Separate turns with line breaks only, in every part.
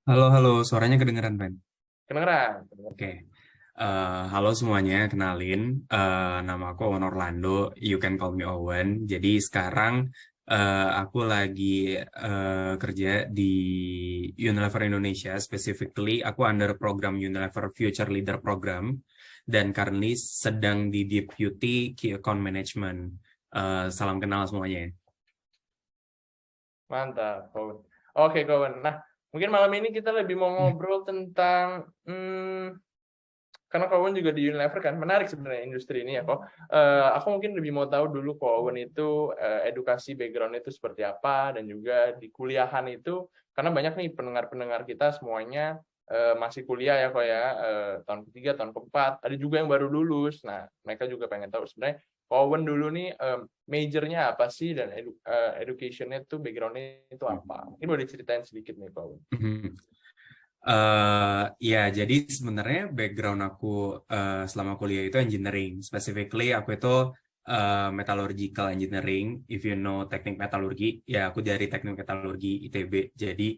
Halo, halo, suaranya kedengeran, Ben.
Kedengeran.
Oke. Halo semuanya, kenalin. Nama aku Owen Orlando, you can call me Owen. Jadi sekarang aku lagi kerja di Unilever Indonesia, specifically aku under program Unilever Future Leader Program, dan currently sedang di Deputy Key Account Management. Salam kenal semuanya.
Mantap, kawan. Oke, kawan. Nah, mungkin malam ini kita lebih mau ngobrol tentang, karena kawan juga di Unilever kan, menarik sebenarnya industri ini ya kok. Aku mungkin lebih mau tahu dulu kawan itu edukasi background itu seperti apa, dan juga di kuliahan itu, karena banyak nih pendengar-pendengar kita semuanya masih kuliah ya kok ya, tahun ketiga, tahun keempat, ada juga yang baru lulus. Nah, mereka juga pengen tahu sebenarnya kawan dulu nih majornya apa sih, dan education-nya itu background-nya itu apa. Ini boleh diceritain sedikit nih kawan.
Ya, jadi sebenarnya background aku selama kuliah itu engineering. Specifically, aku itu metallurgical engineering. If you know teknik metalurgi, ya aku dari teknik metalurgi ITB. Jadi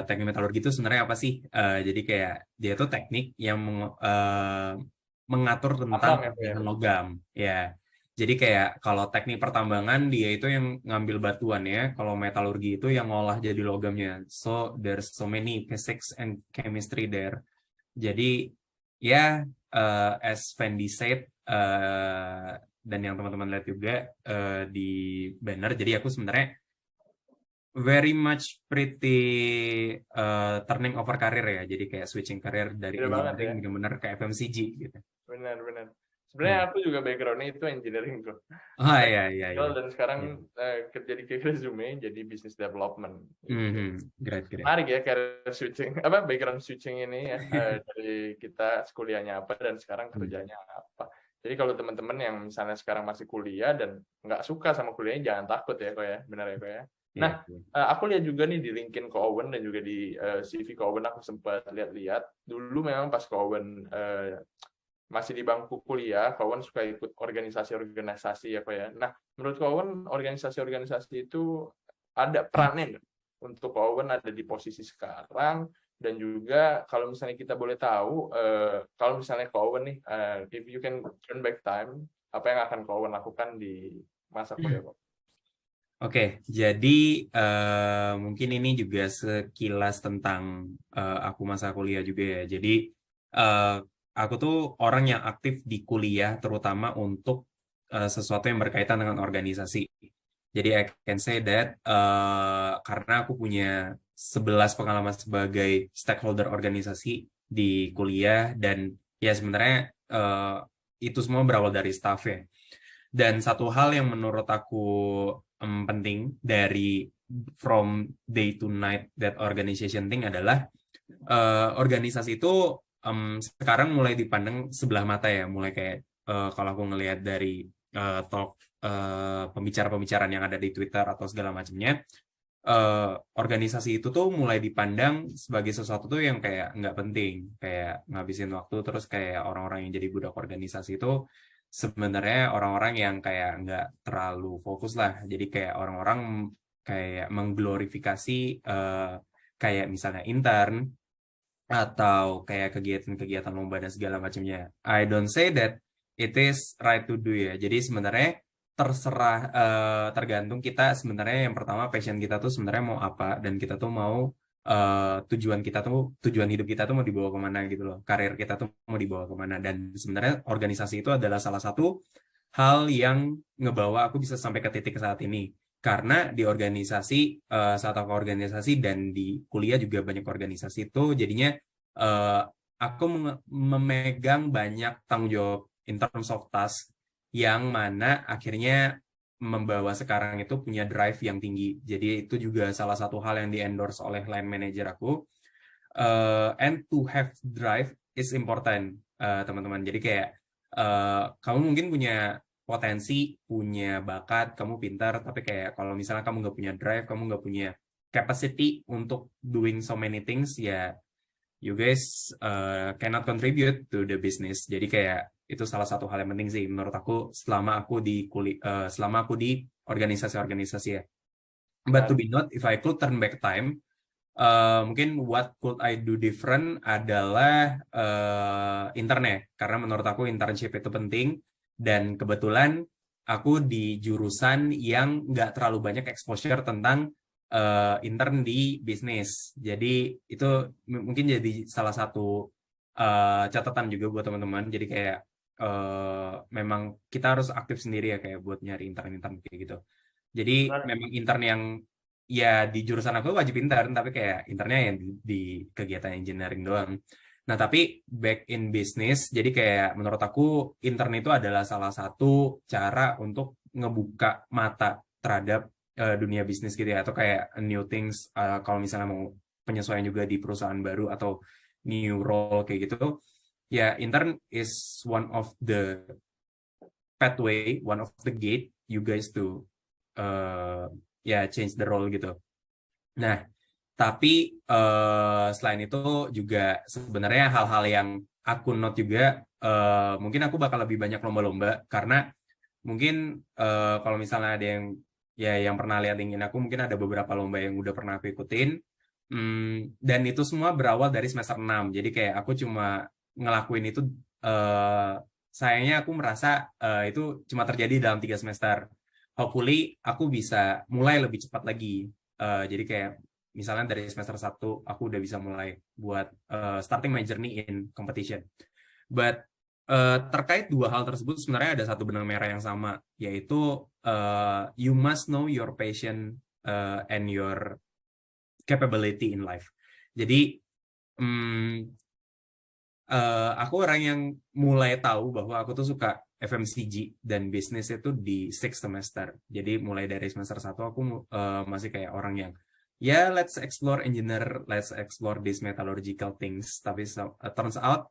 teknik metalurgi itu sebenarnya apa sih? Jadi kayak dia itu teknik yang mengatur tentang
Tambang ya kok ya.
pemilihan logam. Ya, jadi kayak kalau teknik pertambangan dia itu yang ngambil batuan ya, kalau metalurgi itu yang ngolah jadi logamnya. So there's so many physics and chemistry there. Jadi ya as Fendi said dan yang teman-teman lihat juga di banner. Jadi aku sebenarnya very much pretty turning over karir ya. Jadi kayak switching karir dari
Beda banget
engineering
ya.
benar-benar ke FMCG gitu.
Benar-benar. Sebenarnya
Hmm.
aku juga background-nya itu engineering tuh.
Oh iya iya
Teknikal,
iya.
dan sekarang
Iya.
kerja di resume jadi business development gitu.
Mhm. Great great.
Menarik ya career switching, apa background switching ini ya, dari kita kuliahnya apa dan sekarang
Hmm.
kerjanya apa. Jadi kalau teman-teman yang misalnya sekarang masih kuliah dan nggak suka sama kuliahnya, jangan takut ya kok ya, benar ya kok ya. Nah,
Iya. Iya.
aku lihat juga nih di LinkedIn ko Owen, dan juga di CV ko Owen, aku sempat lihat-lihat dulu. Memang pas ko Owen masih di bangku kuliah, kawan suka ikut organisasi-organisasi ya kok ya. Nah, menurut kawan organisasi-organisasi itu ada perannya nggak untuk kawan ada di posisi sekarang? Dan juga kalau misalnya kita boleh tahu, kalau misalnya kawan nih, if you can turn back time, apa yang akan kawan lakukan di masa kuliah kok?
Oke, jadi mungkin ini juga sekilas tentang aku masa kuliah juga ya. Jadi eh, aku tuh orang yang aktif di kuliah, terutama untuk sesuatu yang berkaitan dengan organisasi. Jadi I can say that karena aku punya 11 pengalaman sebagai stakeholder organisasi di kuliah, dan ya sebenarnya itu semua berawal dari staff ya. Dan satu hal yang menurut aku penting dari from day to night that organization thing adalah organisasi itu sekarang mulai dipandang sebelah mata ya, mulai kayak kalau aku ngelihat dari talk pembicara-pembicaraan yang ada di Twitter atau segala macamnya, eh, organisasi itu tuh mulai dipandang sebagai sesuatu tuh yang kayak nggak penting, kayak ngabisin waktu, terus kayak orang-orang yang jadi budak organisasi itu sebenarnya orang-orang yang kayak nggak terlalu fokus lah. Jadi kayak orang-orang kayak mengglorifikasi eh, kayak misalnya intern atau kayak kegiatan-kegiatan lomba dan segala macamnya. I don't say that it is right to do ya. Jadi sebenarnya terserah tergantung kita sebenarnya, yang pertama passion kita tuh sebenarnya mau apa, dan kita tuh mau tujuan hidup kita tuh mau dibawa kemana gitu loh. Karir kita tuh mau dibawa kemana, dan sebenarnya organisasi itu adalah salah satu hal yang ngebawa aku bisa sampai ke titik saat ini. Karena di organisasi, saat aku organisasi dan di kuliah juga banyak organisasi itu, jadinya eh, aku memegang banyak tanggung jawab in terms of task, yang mana akhirnya membawa sekarang itu punya drive yang tinggi. Jadi itu juga salah satu hal yang di endorse oleh line manager aku. And to have drive is important, teman-teman. Jadi kayak kamu mungkin punya potensi, punya bakat, kamu pintar, tapi kayak kalau misalnya kamu nggak punya drive, kamu nggak punya capacity untuk doing so many things, ya you guys cannot contribute to the business. Jadi kayak itu salah satu hal yang penting sih menurut aku selama aku di organisasi-organisasi ya. But to
Nah,
be not, if I could turn back time, mungkin what could I do different adalah internnya, karena menurut aku internship itu penting, dan kebetulan aku di jurusan yang nggak terlalu banyak exposure tentang intern di bisnis. Jadi itu mungkin jadi salah satu catatan juga buat teman-teman. Jadi kayak memang kita harus aktif sendiri ya, kayak buat nyari intern-intern kayak gitu. Jadi
Menarik.
memang intern yang ya di jurusan aku wajib intern, tapi kayak internnya yang di kegiatan engineering doang. Nah, tapi back in business, jadi kayak menurut aku intern itu adalah salah satu cara untuk ngebuka mata terhadap dunia bisnis gitu ya, atau kayak new things, kalau misalnya mau penyesuaian juga di perusahaan baru atau new role kayak gitu. Ya, intern is one of the pathway, one of the gate you guys to ya change the role gitu. Nah, tapi selain itu juga sebenarnya hal-hal yang aku note juga, mungkin aku bakal lebih banyak lomba-lomba, karena mungkin kalau misalnya ada yang ya yang pernah lihat LinkedIn aku, mungkin ada beberapa lomba yang udah pernah aku ikutin. Dan itu semua berawal dari semester 6. Jadi kayak aku cuma ngelakuin itu, sayangnya aku merasa itu cuma terjadi dalam 3 semester. Hopefully aku bisa mulai lebih cepat lagi. Jadi kayak misalnya dari semester 1 aku udah bisa mulai buat starting my journey in competition. But terkait dua hal tersebut sebenarnya ada satu benang merah yang sama, yaitu you must know your passion and your capability in life. Jadi aku orang yang mulai tahu bahwa aku tuh suka FMCG dan bisnis itu di 6 semester. Jadi mulai dari semester 1 aku masih kayak orang yang ya let's explore engineer, let's explore these metallurgical things. Tapi turns out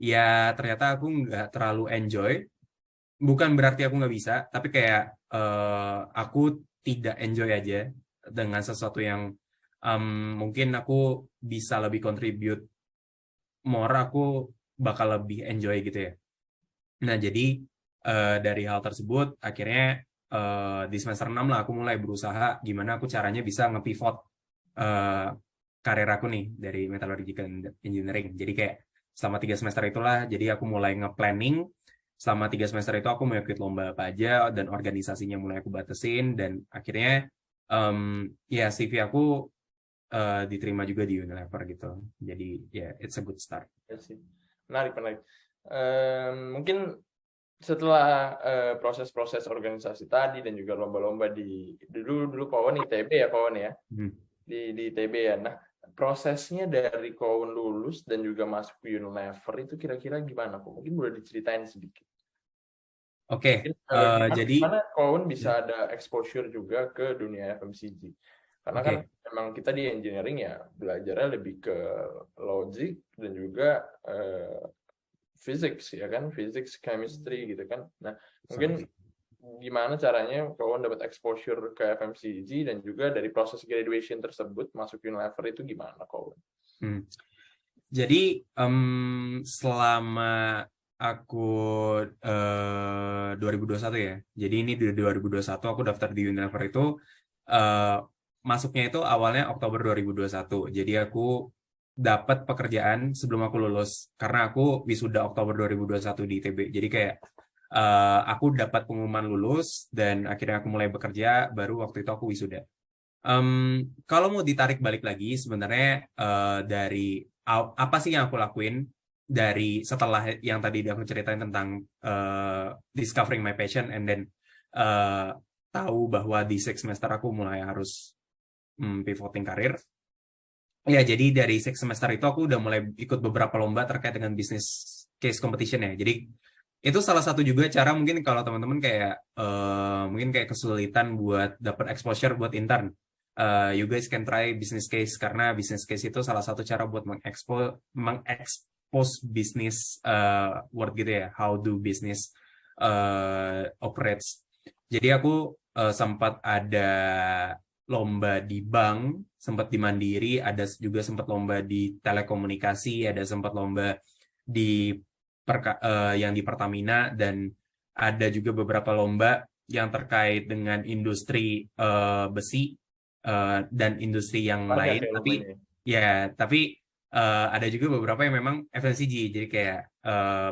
ya ternyata aku nggak terlalu enjoy. Bukan berarti aku nggak bisa, tapi kayak aku tidak enjoy aja dengan sesuatu yang mungkin aku bisa lebih contribute more, aku bakal lebih enjoy gitu ya. Nah, jadi dari hal tersebut akhirnya di semester 6 lah aku mulai berusaha gimana aku caranya bisa nge-pivot karir aku nih dari metallurgical engineering. Jadi kayak selama 3 semester itulah, jadi aku mulai nge-planning. Selama 3 semester itu aku mau ikut lomba apa aja, dan organisasinya mulai aku batasin, dan akhirnya ya CV aku diterima juga di Unilever gitu. Jadi ya it's a good start.
Ya sih. Menarik, menarik. Mungkin setelah proses-proses organisasi tadi dan juga lomba-lomba di dulu kawan ITB ya kawan ya, di ITB ya. Nah, prosesnya dari kawan lulus dan juga masuk ke Unilever itu kira-kira gimana kok? Mungkin boleh diceritain sedikit.
Oke, jadi
gimana kawan bisa ada exposure juga ke dunia FMCG? Karena kan memang kita di engineering ya belajarnya lebih ke logic dan juga physics ya kan, physics, chemistry gitu kan. Nah, mungkin gimana caranya kawan dapat exposure ke FMCG dan juga dari proses graduation tersebut masuk Unilever itu gimana kawan?
Jadi selama aku 2021 ya. Jadi ini di 2021 aku daftar di Unilever itu masuknya itu awalnya Oktober 2021. Jadi aku dapat pekerjaan sebelum aku lulus karena aku wisuda Oktober 2021 di ITB. Jadi kayak aku dapat pengumuman lulus dan akhirnya aku mulai bekerja baru waktu itu aku wisuda. Kalau mau ditarik balik lagi sebenarnya dari apa sih yang aku lakuin dari setelah yang tadi aku ceritain tentang discovering my passion and then tahu bahwa di 6 semester aku mulai harus pivoting karir. Ya, jadi dari 6 semester itu aku udah mulai ikut beberapa lomba terkait dengan business case competition ya. Jadi itu salah satu juga cara mungkin kalau teman-teman kayak mungkin kayak kesulitan buat dapat exposure buat intern. You guys can try business case, karena business case itu salah satu cara buat mengekspos bisnis world gitu ya, how do business operates. Jadi aku sempat ada lomba di bank, sempat di Mandiri, ada juga sempat lomba di telekomunikasi, ada sempat lomba di yang di Pertamina, dan ada juga beberapa lomba yang terkait dengan industri besi. dan industri yang
Banyak
lain.
ya
Tapi
lumbanya.
ada juga beberapa yang memang FMCG. Jadi kayak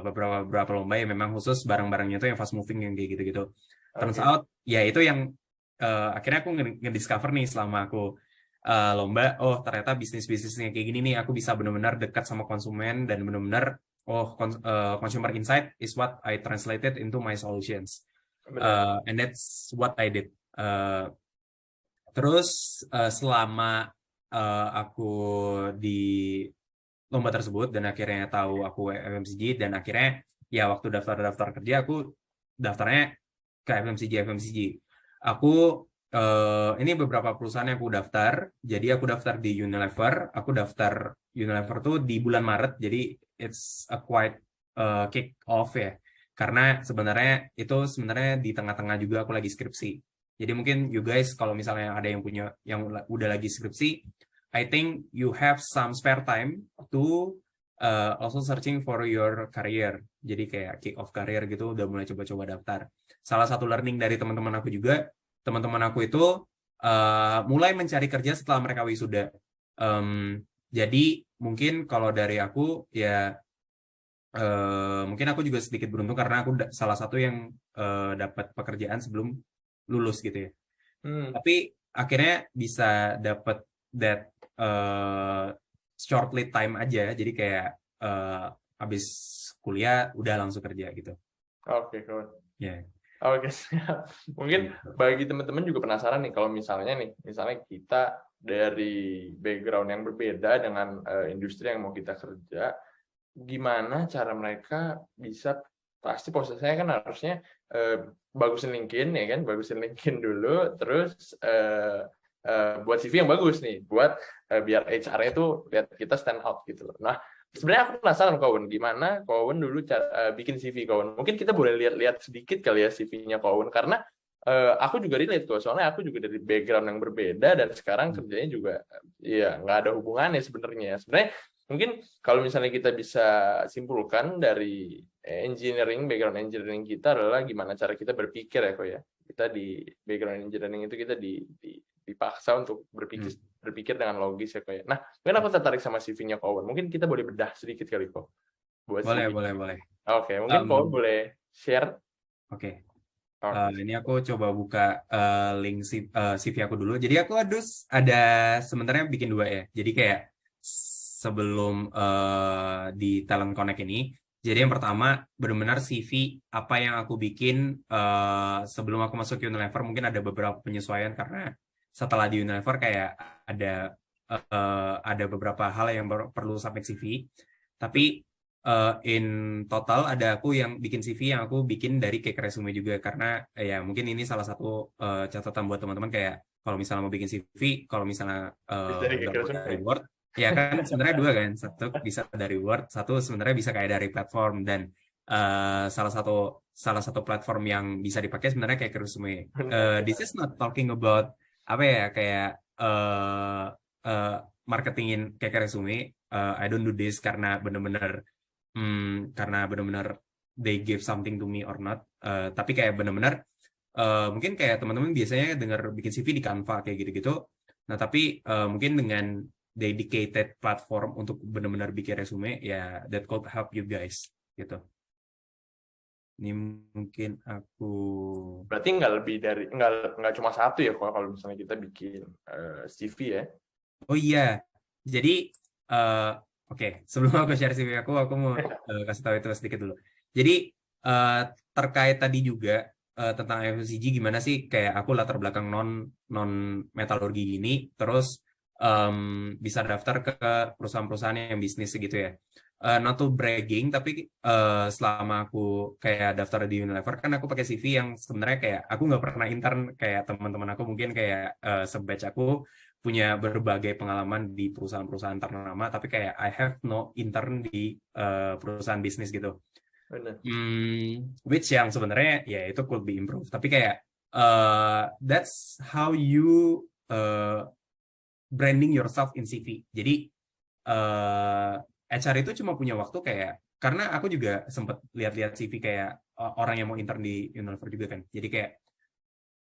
beberapa lomba yang memang khusus barang-barangnya itu yang fast moving yang kayak gitu-gitu. Turns
Oke.
out ya itu yang akhirnya aku ngediscover nih selama aku lomba. Oh ternyata bisnisnya kayak gini nih. Aku bisa benar-benar dekat sama konsumen dan benar-benar consumer insight is what I translated into my solutions.
Benar.
And that's what I did. Terus selama aku di lomba tersebut dan akhirnya tahu aku FMCG dan akhirnya ya waktu daftar kerja aku daftarnya ke FMCG. Aku ini beberapa perusahaan yang aku daftar. Jadi aku daftar di Unilever. Aku daftar Unilever tuh di bulan Maret. Jadi it's a quite kick off ya. Karena sebenarnya di tengah-tengah juga aku lagi skripsi. Jadi mungkin you guys kalau misalnya ada yang punya yang udah lagi skripsi, I think you have some spare time to also searching for your career. Jadi kayak kick off career gitu udah mulai coba-coba daftar. Salah satu learning dari teman-teman aku juga, teman-teman aku itu mulai mencari kerja setelah mereka wisuda. Jadi mungkin kalau dari aku ya mungkin aku juga sedikit beruntung karena aku salah satu yang dapat pekerjaan sebelum lulus gitu ya. Tapi akhirnya bisa dapat that short lead time aja. Jadi kayak habis kuliah udah langsung kerja gitu.
Oke, kawan.
Ya.
Oke, siap. Mungkin bagi teman-teman juga penasaran nih, kalau misalnya kita dari background yang berbeda dengan industri yang mau kita kerja, gimana cara mereka bisa, pasti prosesnya kan harusnya bagusin LinkedIn ya kan, bagusin LinkedIn dulu, terus buat CV yang bagus nih, buat biar HR-nya tuh lihat kita stand out gitu loh. Nah, sebenarnya aku penasaran Kawan, gimana Kawan dulu bikin CV Kawan. Mungkin kita boleh lihat sedikit kali ya CV-nya Kawan, karena aku juga relate kok, soalnya aku juga dari background yang berbeda dan sekarang kerjanya juga ya nggak ada hubungannya sebenarnya. Sebenarnya mungkin kalau misalnya kita bisa simpulkan dari background engineering kita adalah gimana cara kita berpikir ya kok ya. Kita di background engineering itu kita dipaksa untuk berpikir dengan logis ya kok ya. Nah, mungkin aku tertarik sama CV-nya Kawan. Mungkin kita boleh bedah sedikit kali kok buat
Boleh,
CV.
boleh.
Oke, mungkin Kawan boleh share.
Oke.
Oke.
Ini aku coba buka link CV aku dulu. Jadi aku ada sebenarnya bikin dua ya. Jadi kayak sebelum di Talent Connect ini, jadi yang pertama benar-benar CV apa yang aku bikin sebelum aku masuk Unilever. Mungkin ada beberapa penyesuaian karena setelah di Unilever kayak ada beberapa hal yang perlu submit CV. Tapi in total ada aku yang bikin CV yang aku bikin dari cake resume juga karena ya mungkin ini salah satu catatan buat teman-teman kayak kalau misalnya mau bikin CV, kalau misalnya
Bisa dari
nggak mau
resume.
dari Word, ya kan sebenarnya dua kan, satu bisa dari Word, satu sebenarnya bisa kayak dari platform dan salah satu platform yang bisa dipakai sebenarnya kayak resume. This is not talking about apa ya kayak uh, marketingin kayak resume. I don't do this karena bener-bener they give something to me or not. Tapi kayak bener-bener mungkin kayak teman-teman biasanya dengar bikin CV di Canva kayak gitu-gitu. Nah tapi mungkin dengan dedicated platform untuk benar-benar bikin resume ya that could help you guys gitu. Ini mungkin aku
Berarti nggak cuma satu ya kalau misalnya kita bikin CV ya.
Oh iya, jadi oke, sebelum aku share CV aku mau kasih tahu itu sedikit dulu. Jadi terkait tadi juga tentang FMCG gimana sih kayak aku latar belakang non metalurgi gini, terus bisa daftar ke perusahaan-perusahaan yang bisnis gitu ya. Not to bragging, tapi selama aku kayak daftar di Unilever kan aku pakai CV yang sebenarnya kayak aku nggak pernah intern kayak teman-teman aku mungkin kayak sebatch aku punya berbagai pengalaman di perusahaan-perusahaan ternama, tapi kayak I have no intern di perusahaan bisnis gitu.
Benar.
Which yang sebenarnya ya itu could be improved. Tapi kayak that's how you branding yourself in CV. Jadi HR itu cuma punya waktu kayak karena aku juga sempat lihat-lihat CV kayak orang yang mau intern di Unilever juga kan. Jadi kayak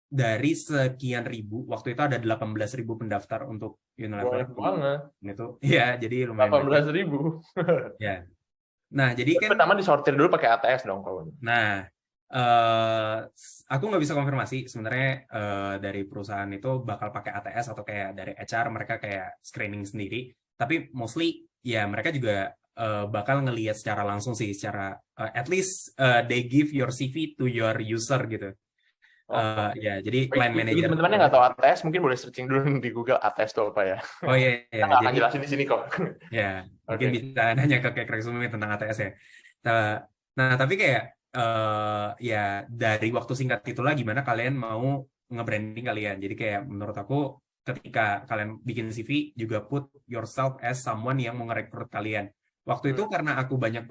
dari sekian ribu, waktu itu ada 18.000 pendaftar untuk Unilever.
Banyak banget.
Itu, ya, jadi lumayan banyak.
18.000.
Ya. Nah, jadi kan,
Pertama disortir dulu pakai ATS dong kawan.
nah, aku nggak bisa konfirmasi sebenarnya dari perusahaan itu bakal pakai ATS atau kayak dari HR mereka kayak screening sendiri. Tapi mostly ya mereka juga bakal ngelihat secara langsung sih, secara at least they give your CV to your user gitu. Ya, jadi line
Bagi
manager.
teman-teman yang nggak tahu ATS, mungkin boleh searching dulu di Google ATS itu apa ya.
Oh iya,
Kita
iya.
nggak akan
Jadi
jelasin di sini kok.
ya mungkin
Oke.
bisa nanya ke kayak resume tentang ATS ya. Nah, tapi kayak ya dari waktu singkat itulah gimana kalian mau nge-branding kalian. Jadi kayak menurut aku ketika kalian bikin CV juga put yourself as someone yang mau ngerekrut kalian. Waktu itu karena aku banyak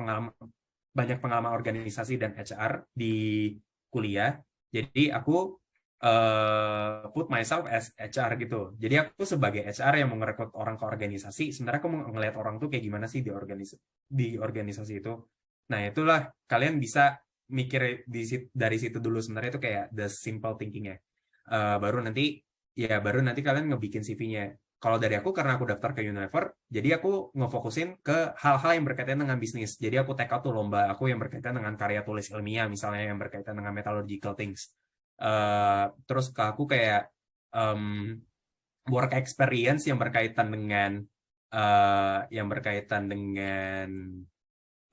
pengalaman organisasi dan HR di kuliah, jadi aku put myself as HR gitu. Jadi aku sebagai HR yang mau ngerekrut orang ke organisasi, sebenarnya aku mau ngeliat orang tuh kayak gimana sih di organisasi itu. Nah, itulah kalian bisa mikir dari situ dulu, sebenarnya itu kayak the simple thinking-nya. Baru nanti kalian ngebikin CV-nya. Kalau dari aku, karena aku daftar ke Unilever, jadi aku ngefokusin ke hal-hal yang berkaitan dengan bisnis. Jadi aku take out tuh lomba aku yang berkaitan dengan karya tulis ilmiah, misalnya yang berkaitan dengan metallurgical things. Terus ke aku kayak work experience yang berkaitan dengan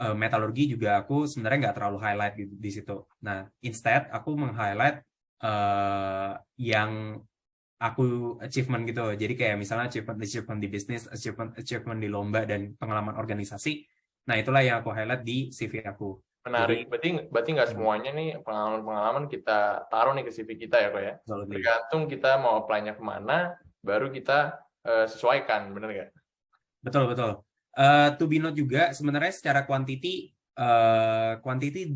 metalurgi juga aku sebenarnya nggak terlalu highlight di situ. Nah, instead aku meng-highlight yang aku achievement gitu. Jadi kayak misalnya achievement di bisnis, achievement di lomba dan pengalaman organisasi. Nah, itulah yang aku highlight di CV aku.
Menarik. Berarti nggak semuanya nih pengalaman-pengalaman kita taruh nih ke CV kita ya kok ya. Tergantung kita mau apply-nya kemana, baru kita sesuaikan, bener nggak?
Betul. To be note juga, sebenarnya secara quantity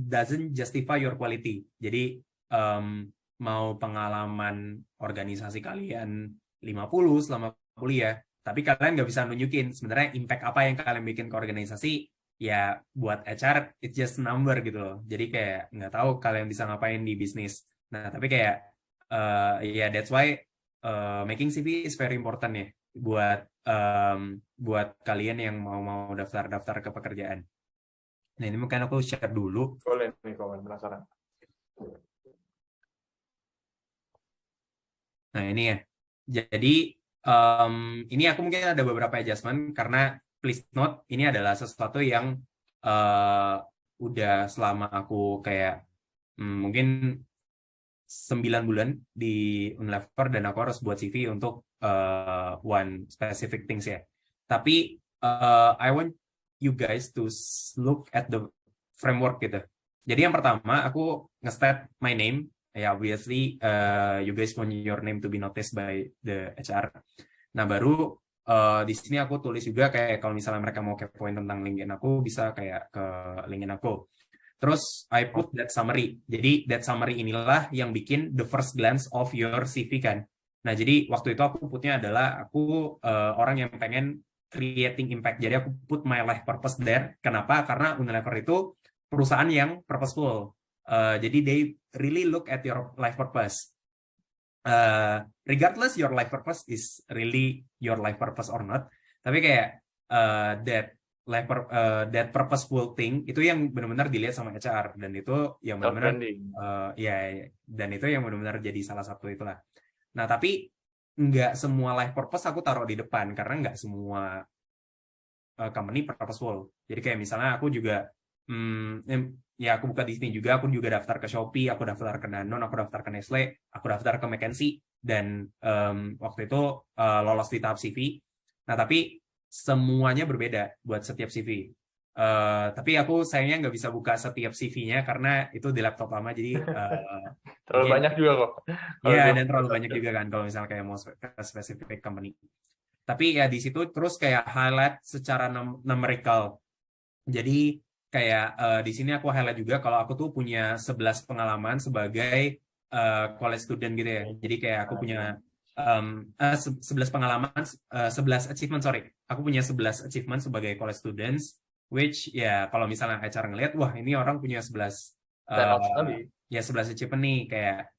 doesn't justify your quality. Jadi mau pengalaman organisasi kalian 50 selama kuliah, tapi kalian nggak bisa nunjukin sebenarnya impact apa yang kalian bikin ke organisasi, ya buat HR it's just number gitu loh. Jadi kayak nggak tahu kalian bisa ngapain di bisnis. Nah, tapi kayak that's why making CV is very important ya buat kalian yang mau daftar ke pekerjaan. Nah, ini mungkin aku share dulu.
Boleh nih kawan, penasaran.
Nah, ini ya. Jadi ini aku mungkin ada beberapa adjustment karena please note ini adalah sesuatu yang udah selama aku kayak mungkin 9 bulan di Unilever dan aku harus buat CV untuk one specific things ya. Tapi I want you guys to look at the framework gitu. Jadi yang pertama aku nge-state my name. Ya, obviously you guys want your name to be noticed by the HR. Nah, baru di sini aku tulis juga kayak kalau misalnya mereka mau kepoin tentang LinkedIn aku, bisa kayak ke LinkedIn aku. Terus I put that summary. Jadi that summary inilah yang bikin the first glance of your CV kan. Nah, jadi waktu itu aku putnya adalah aku orang yang pengen creating impact. Jadi aku put my life purpose there. Kenapa? Karena Unilever itu perusahaan yang purposeful. Jadi they really look at your life purpose. Regardless your life purpose is really your life purpose or not. Tapi kayak that purposeful thing itu yang benar-benar dilihat sama HR, dan itu yang benar-benar dan itu yang benar-benar jadi salah satu itulah. Nah, tapi nggak semua life purpose aku taruh di depan karena nggak semua company purposeful. Jadi kayak misalnya aku juga ya aku buka di sini juga, aku juga daftar ke Shopee, aku daftar ke Danone, aku daftar ke Nestle, aku daftar ke McKinsey, dan waktu itu lolos di tahap CV. Nah, tapi semuanya berbeda buat setiap CV. Tapi aku sayangnya nggak bisa buka setiap CV-nya karena itu di laptop lama, jadi
terlalu banyak juga kok.
Iya, dan terlalu banyak juga kan kalau misalnya kayak mau spesifik company. Tapi ya di situ terus kayak highlight secara numerical. Jadi kayak di sini aku highlight juga kalau aku tuh punya 11 pengalaman sebagai college student gitu ya. Jadi kayak aku punya 11 pengalaman, 11 achievement, Aku punya 11 achievement sebagai college students, which ya kalau misalnya HR ngelihat, wah ini orang punya 11 ya 11 achievement nih, kayak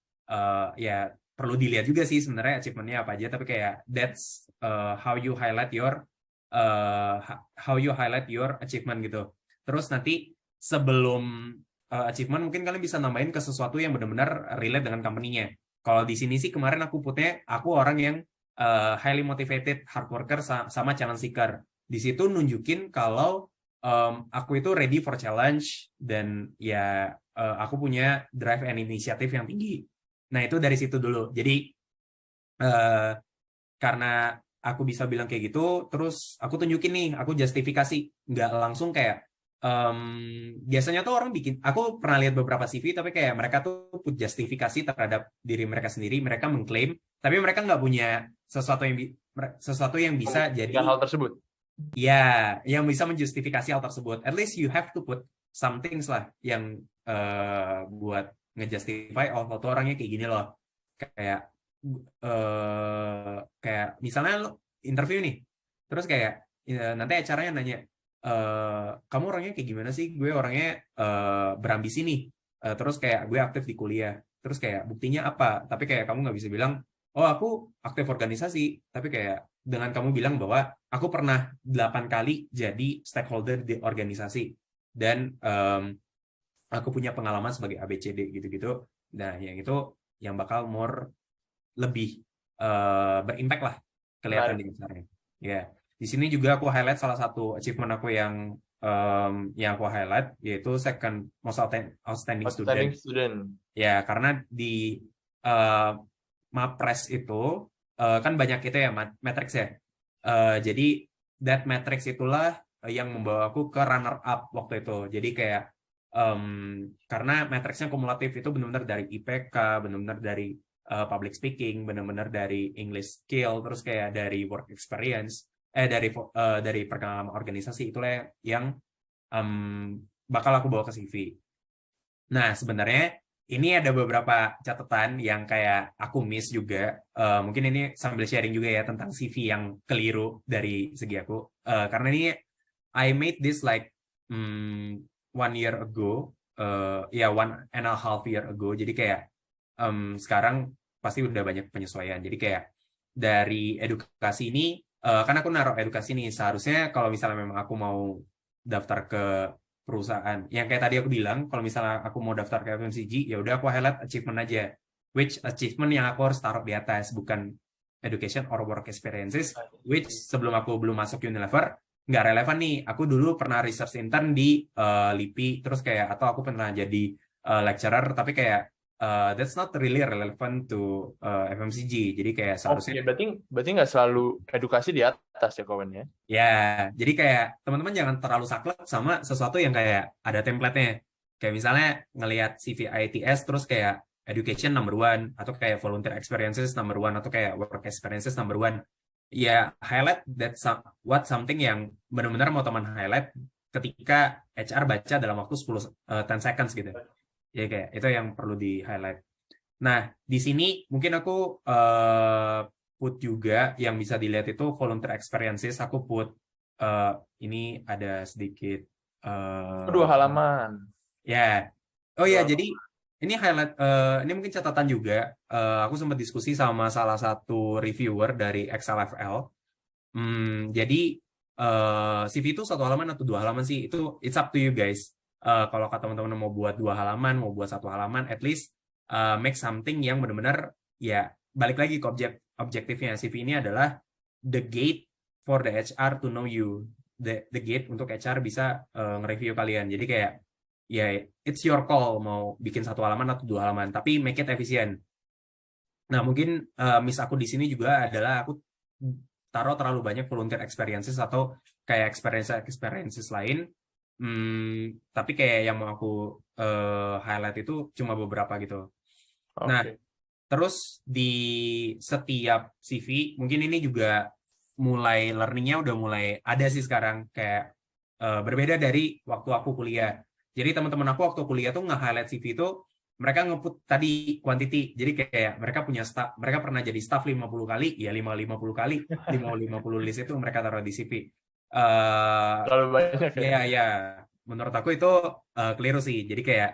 ya perlu dilihat juga sih sebenarnya achievementnya apa aja, tapi kayak that's how you highlight your achievement gitu. Terus nanti sebelum achievement mungkin kalian bisa nambahin ke sesuatu yang benar-benar relate dengan company-nya. Kalau di sini sih kemarin aku putnya aku orang yang highly motivated, hard worker sama challenge seeker. Di situ nunjukin kalau aku itu ready for challenge dan ya aku punya drive and inisiatif yang tinggi. Nah, itu dari situ dulu. Jadi karena aku bisa bilang kayak gitu, terus aku tunjukin nih, aku justifikasi, nggak langsung kayak biasanya tuh orang bikin, aku pernah lihat beberapa CV, tapi kayak mereka tuh put justifikasi terhadap diri mereka sendiri, mereka mengklaim, tapi mereka nggak punya sesuatu yang bisa jadi
hal tersebut.
ya, yang bisa menjustifikasi hal tersebut. At least you have to put some things lah yang buat ngejustify oh tuh orangnya kayak gini loh. Kayak misalnya lo interview nih, terus kayak nanti acaranya nanya, kamu orangnya kayak gimana sih? Gue orangnya berambisi nih, terus kayak gue aktif di kuliah, terus kayak buktinya apa? Tapi kayak kamu nggak bisa bilang, oh aku aktif organisasi, tapi kayak dengan kamu bilang bahwa aku pernah 8 kali jadi stakeholder di organisasi dan aku punya pengalaman sebagai ABCD gitu-gitu. Nah, yang itu yang bakal lebih berimpact lah kelihatan di acaranya. Ya, di sini juga aku highlight salah satu achievement aku yang aku highlight yaitu second most outstanding student. Ya, karena di MAPRES itu kan banyak itu ya matrix ya. Jadi that matrix itulah yang membawa aku ke runner up waktu itu. Jadi kayak karena matriksnya kumulatif itu benar-benar dari IPK, benar-benar dari public speaking, benar-benar dari English skill, terus kayak dari work experience, dari pengalaman organisasi itulah yang bakal aku bawa ke CV. Nah, sebenarnya ini ada beberapa catatan yang kayak aku miss juga. Mungkin ini sambil sharing juga ya tentang CV yang keliru dari segi aku. Karena ini I made this like 1 year ago, 1.5 year ago. Jadi kayak sekarang pasti udah banyak penyesuaian. Jadi kayak dari edukasi ini, kan aku naruh edukasi nih. Seharusnya kalau misalnya memang aku mau daftar ke perusahaan, yang kayak tadi aku bilang, kalau misalnya aku mau daftar ke FMCG, ya udah aku highlight achievement aja. Which achievement yang aku harus taruh di atas, bukan education or work experiences. Which sebelum aku belum masuk Unilever, nggak relevan nih. Aku dulu pernah research intern di LIPI, terus kayak atau aku pernah jadi lecturer, tapi kayak that's not really relevant to FMCG. Jadi kayak seharusnya
berarti nggak selalu edukasi di atas ya kawan ya?
ya, jadi kayak teman-teman jangan terlalu saklek sama sesuatu yang kayak ada template-nya. Kayak misalnya ngelihat CV ITS terus kayak education number 1 atau kayak volunteer experiences number 1 atau kayak work experiences number 1. Ya, highlight something yang benar-benar mau teman highlight ketika HR baca dalam waktu 10 seconds gitu. Ya kayak itu yang perlu di highlight. Nah, di sini mungkin aku put juga yang bisa dilihat itu volunteer experiences. Aku put ini ada sedikit
2 halaman.
ya. Oh ya, jadi ini highlight ini mungkin catatan juga. Aku sempat diskusi sama salah satu reviewer dari XLFL. Jadi CV itu 1 halaman atau 2 halaman sih, itu it's up to you guys. Kalau kata teman-teman mau buat 2 halaman, mau buat 1 halaman, at least make something yang benar-benar ya balik lagi ke objektifnya. CV ini adalah the gate for the HR to know you, the gate untuk HR bisa nge-review kalian. Jadi kayak ya it's your call mau bikin 1 halaman atau 2 halaman, tapi make it efisien. Nah, mungkin miss aku di sini juga adalah aku taruh terlalu banyak volunteer experiences atau kayak experiences lain. Tapi kayak yang mau aku highlight itu cuma beberapa gitu. Nah, terus di setiap CV, mungkin ini juga mulai learningnya udah mulai ada sih sekarang. Kayak berbeda dari waktu aku kuliah. Jadi teman-teman aku waktu kuliah tuh nge-highlight CV itu, mereka nge-put tadi quantity. Jadi kayak mereka punya staff, mereka pernah jadi staff 50 kali, ya 50 kali, 50 list itu mereka taruh di CV.
Terlalu banyak
ya. Menurut aku itu keliru sih. Jadi kayak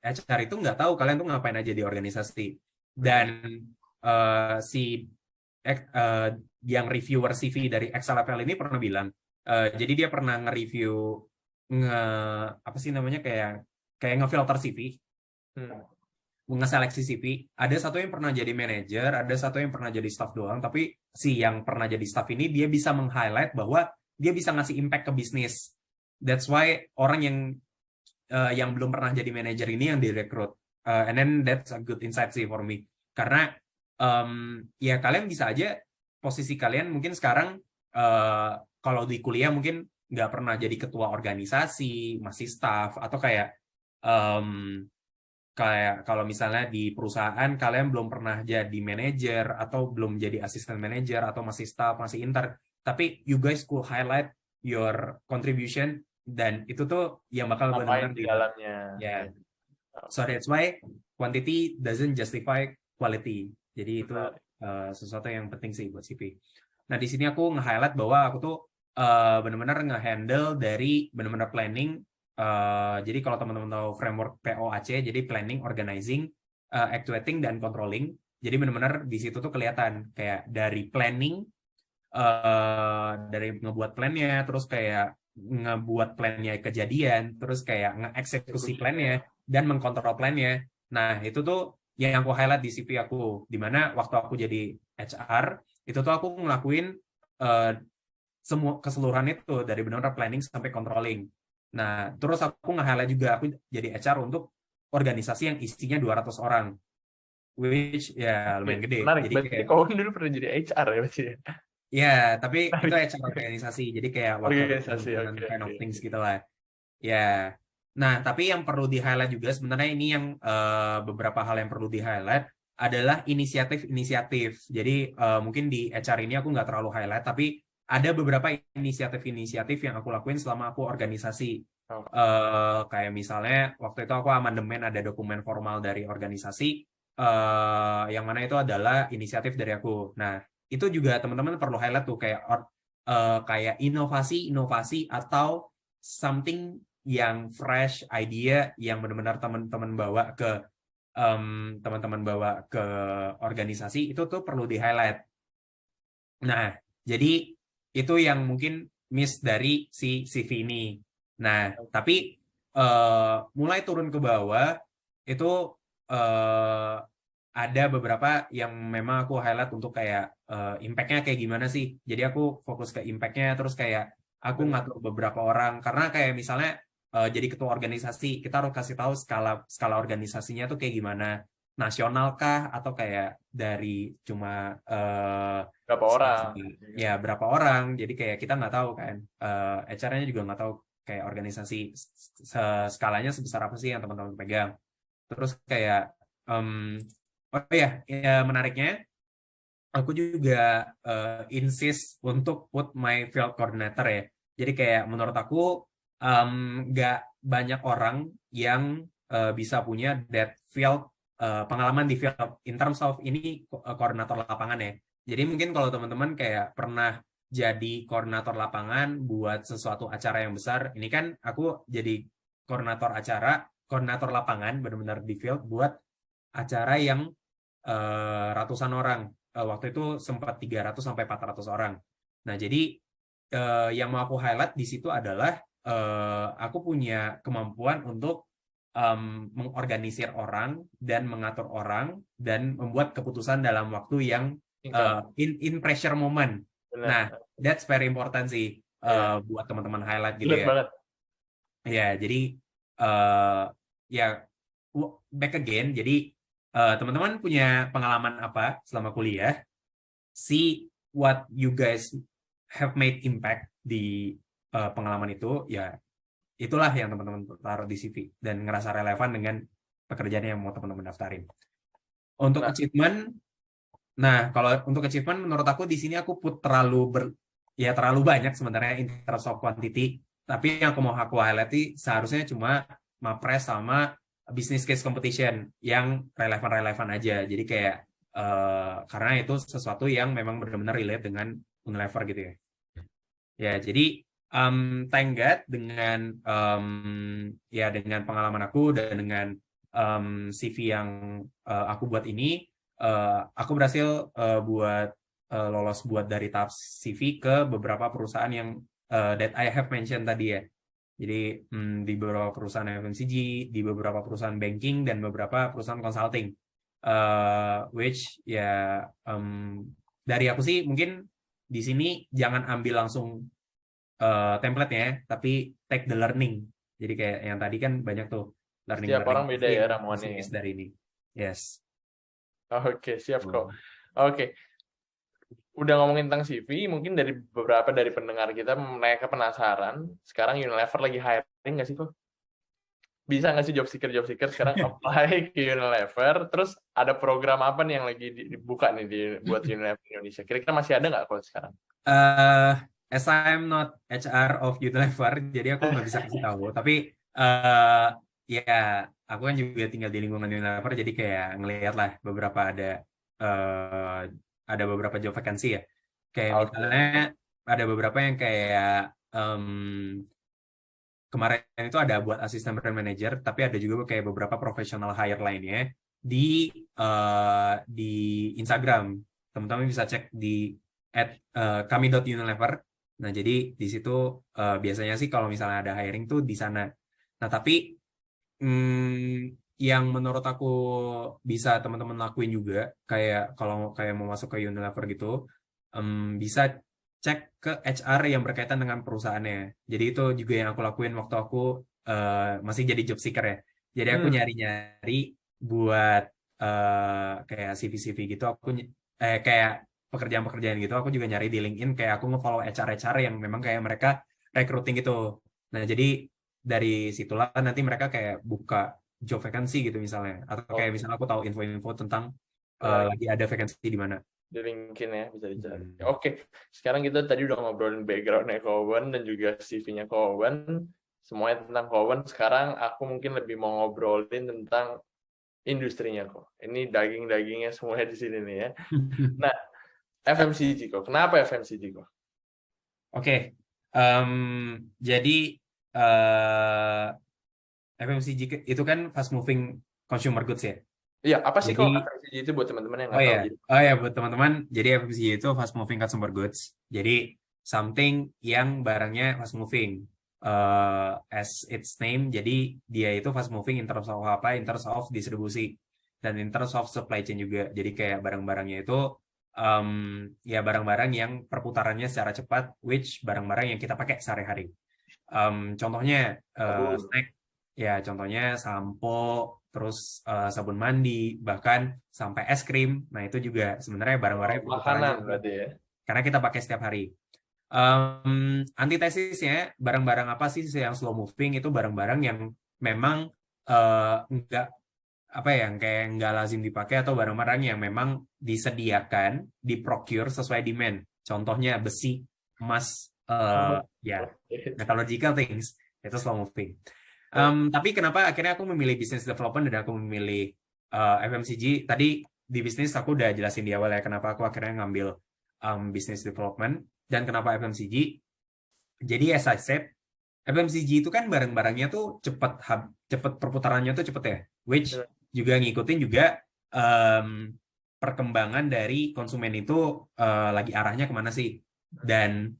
HR itu nggak tahu kalian tuh ngapain aja di organisasi. Dan si yang reviewer CV dari XLFL ini pernah bilang, jadi dia pernah nge-review apa sih namanya, kayak ngefilter CV, ngeseleksi CV. Ada satu yang pernah jadi manajer, ada satu yang pernah jadi staff doang, tapi si yang pernah jadi staff ini dia bisa meng-highlight bahwa dia bisa ngasih impact ke bisnis. That's why orang yang belum pernah jadi manajer ini yang direkrut. And then that's a good insight sih for me. Karena ya kalian bisa aja posisi kalian mungkin sekarang kalau di kuliah mungkin nggak pernah jadi ketua organisasi, masih staff, atau kayak kalau misalnya di perusahaan kalian belum pernah jadi manajer atau belum jadi asisten manajer atau masih staff, masih intern, tapi you guys could highlight your contribution, dan itu tuh yang bakal benar-benar
di dalamnya.
Yeah. So that's why quantity doesn't justify quality. Jadi itu sesuatu yang penting sih buat CV. Nah, di sini aku nge-highlight bahwa aku tuh benar-benar nge-handle dari benar-benar planning. Jadi kalau teman-teman tahu framework POAC, jadi planning, organizing, actuating, dan controlling. Jadi benar-benar di situ tuh kelihatan kayak dari planning, dari ngebuat plannya, terus kayak ngebuat plannya kejadian, terus kayak nge-eksekusi plannya, dan mengkontrol plannya. Nah, itu tuh yang aku highlight di CV aku, dimana waktu aku jadi HR, itu tuh aku ngelakuin semua keseluruhan itu, dari benar-benar planning sampai controlling. Nah, terus aku nge-highlight juga, aku jadi HR untuk organisasi yang isinya 200 orang. Which ya lumayan gede.
Menarik,
jadi
berarti kau dulu pernah jadi HR ya berarti?
Ya, tapi itu HR organisasi, jadi kayak
organisasi,
kind of things gitu lah. Ya, nah tapi yang perlu di-highlight juga sebenarnya ini yang beberapa hal yang perlu di-highlight adalah inisiatif-inisiatif. Jadi mungkin di HR ini aku nggak terlalu highlight, tapi ada beberapa inisiatif-inisiatif yang aku lakuin selama aku organisasi. Kayak misalnya waktu itu aku amandemen ada dokumen formal dari organisasi, yang mana itu adalah inisiatif dari aku. Nah, itu juga teman-teman perlu highlight tuh kayak inovasi atau something yang fresh idea yang benar-benar teman-teman bawa ke organisasi, itu tuh perlu di-highlight. Nah, jadi itu yang mungkin miss dari si CV ini. Nah, tapi mulai turun ke bawah itu ada beberapa yang memang aku highlight untuk kayak impact-nya kayak gimana sih. Jadi aku fokus ke impact-nya, terus kayak aku ngatur beberapa orang, karena kayak misalnya jadi ketua organisasi, kita harus kasih tahu skala organisasinya tuh kayak gimana, nasional kah atau kayak dari cuma
berapa orang?
Ya berapa orang. Jadi kayak kita nggak tahu kan, HR-nya juga nggak tahu kayak organisasi skalanya sebesar apa sih yang teman-teman pegang. Terus kayak oh ya, menariknya aku juga insist untuk put my field coordinator ya. Jadi kayak menurut aku nggak banyak orang yang bisa punya that field pengalaman di field in terms of ini koordinator lapangan ya. Jadi mungkin kalau teman-teman kayak pernah jadi koordinator lapangan buat sesuatu acara yang besar, ini kan aku jadi koordinator acara, koordinator lapangan benar-benar di field buat acara yang ratusan orang. Waktu itu sempat 300 sampai 400 orang. Nah, jadi yang mau aku highlight di situ adalah aku punya kemampuan untuk mengorganisir orang dan mengatur orang dan membuat keputusan dalam waktu yang in pressure moment.
Benar.
Nah, that's very important sih buat teman-teman highlight gitu ya.
Banget.
Ya, jadi ya back again. Jadi teman-teman punya pengalaman apa selama kuliah? See what you guys have made impact di pengalaman itu, ya itulah yang teman-teman taruh di CV dan ngerasa relevan dengan pekerjaan yang mau teman-teman daftarin. Untuk achievement, nah kalau untuk achievement menurut aku di sini aku put terlalu banyak sebenarnya in terms of quantity, tapi yang aku mau highlight seharusnya cuma Mapres sama business case competition yang relevan aja. Jadi kayak karena itu sesuatu yang memang benar-benar relate dengan Unilever gitu ya. Ya, jadi thank God dengan dengan pengalaman aku dan dengan CV yang aku buat ini, aku berhasil buat lolos buat dari tahap CV ke beberapa perusahaan yang that I have mentioned tadi ya. Jadi di beberapa perusahaan FMCG, di beberapa perusahaan banking, dan beberapa perusahaan consulting. Which ya dari aku sih mungkin di sini jangan ambil langsung template-nya ya, tapi take the learning. Jadi kayak yang tadi kan banyak tuh
Setiap orang beda ya ramuannya.
yang dari ini. Yes.
Oke, siap kok. Oke. Udah ngomongin tentang CV, mungkin dari beberapa dari pendengar kita mereka penasaran, sekarang Unilever lagi hiring nggak sih kok? Bisa nggak sih job seeker sekarang apply ke Unilever, terus ada program apa nih yang lagi dibuka nih buat Unilever Indonesia? Kira-kira masih ada nggak kalau sekarang?
As I'm not HR of Unilever, jadi aku nggak bisa kasih tahu. Tapi ya aku kan juga tinggal di lingkungan Unilever, jadi kayak ngelihat lah beberapa ada beberapa job vacancy ya. Kayak misalnya ada beberapa yang kayak kemarin itu ada buat asisten brand manager, tapi ada juga kayak beberapa professional hire lainnya di Instagram. Teman-teman bisa cek di @kami.unilever. Nah, jadi di situ biasanya sih kalau misalnya ada hiring tuh di sana. Nah, tapi yang menurut aku bisa teman-teman lakuin juga, kayak kalau kayak mau masuk ke Unilever gitu, bisa cek ke HR yang berkaitan dengan perusahaannya. Jadi itu juga yang aku lakuin waktu aku masih jadi job seeker ya. Jadi aku nyari-nyari buat kayak CV-CV gitu, aku kayak pekerjaan-pekerjaan gitu, aku juga nyari di LinkedIn, kayak aku nge-follow HR yang memang kayak mereka recruiting gitu. Nah, jadi dari situlah nanti mereka kayak buka job vacancy gitu misalnya, atau kayak misalnya aku tahu info-info tentang lagi ada vacancy di mana.
Di LinkedIn ya, bisa dicari. Oke, sekarang kita tadi udah ngobrolin background-nya Kowen dan juga CV-nya Kowen, semuanya tentang Kowen. Sekarang aku mungkin lebih mau ngobrolin tentang industrinya kok. Ini daging-dagingnya semuanya di sini nih ya. Nah, FMCG kok. Kenapa FMCG kok?
Oke, jadi FMCG itu kan fast moving consumer goods ya.
Iya, apa sih kok
Jadi
FMCG itu buat teman-teman yang nggak tahu?
Buat teman-teman, jadi FMCG itu fast moving consumer goods. Jadi something yang barangnya fast moving. As its name, jadi dia itu fast moving in terms of apa? In terms of distribusi dan in terms of supply chain juga. Jadi kayak barang-barangnya itu ya barang-barang yang perputarannya secara cepat, which barang-barang yang kita pakai sehari-hari. Contohnya snack, ya contohnya sampo, terus sabun mandi, bahkan sampai es krim. Nah, itu juga sebenarnya barang-barang
makanan berarti ya.
Karena kita pakai setiap hari. Antitesisnya, barang-barang apa sih yang slow moving? Itu barang-barang yang memang enggak kayak nggak lazim dipakai, atau barang-barang yang memang disediakan, diprocure sesuai demand. Contohnya besi, emas, metallurgical things, itu slow moving. Tapi kenapa akhirnya aku memilih business development dan aku memilih FMCG? Tadi di bisnis aku udah jelasin di awal ya kenapa aku akhirnya ngambil business development dan kenapa FMCG. Jadi as I said, FMCG itu kan barang-barangnya tuh cepet perputarannya tuh cepet ya, which juga ngikutin juga perkembangan dari konsumen itu lagi arahnya kemana sih. Dan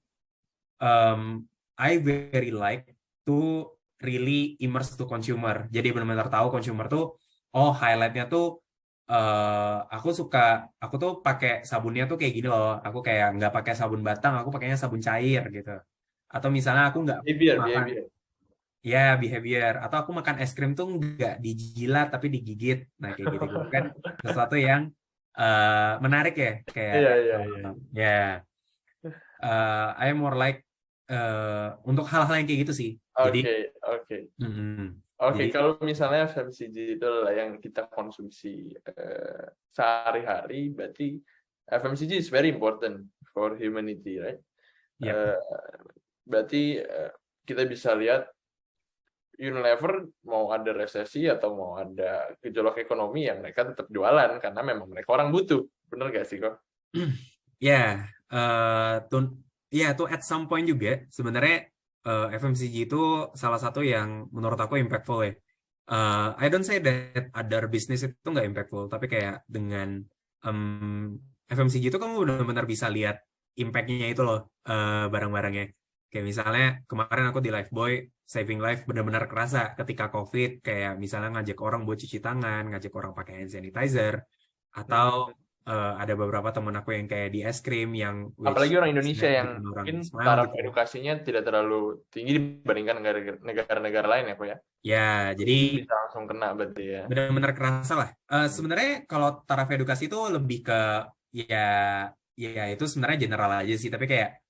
I very like to really immerse to consumer. Jadi benar-benar tahu consumer tuh, highlightnya tuh aku tuh pakai sabunnya tuh kayak gini loh. Aku kayak nggak pakai sabun batang, aku pakainya sabun cair gitu. Atau misalnya aku nggak makan, behavior. Atau aku makan es krim tuh nggak dijilat tapi digigit. Nah, kayak gitu kan sesuatu yang menarik ya, kayak I am more like untuk hal-hal yang kayak gitu sih.
Oke, kalau misalnya FMCG itu adalah yang kita konsumsi sehari-hari, berarti FMCG is very important for humanity, right? Berarti kita bisa lihat Unilever mau ada resesi atau mau ada gejolak ekonomi, yang mereka tetap jualan karena memang mereka orang butuh. Bener gak sih kok?
To at some point juga sebenarnya FMCG itu salah satu yang menurut aku impactful ya. I don't say that other business itu nggak impactful, tapi kayak dengan FMCG itu kamu benar-benar bisa lihat impact-nya itu loh, barang-barangnya. Kayak misalnya kemarin aku di Lifebuoy, saving life benar-benar kerasa ketika COVID, kayak misalnya ngajak orang buat cuci tangan, ngajak orang pakai hand sanitizer, atau
Hmm.
ada beberapa temen aku yang kayak di es krim yang which
Apalagi orang Indonesia yang
bikin orang
mungkin
smile
taraf
gitu.
edukasinya tidak terlalu tinggi dibandingkan negara-negara lain ya kok ya.
Ya, jadi
Mungkin bisa langsung kena berarti ya.
benar-benar kerasa lah. Sebenarnya kalau taraf edukasi itu lebih ke ya ya itu sebenarnya general aja sih, tapi kayak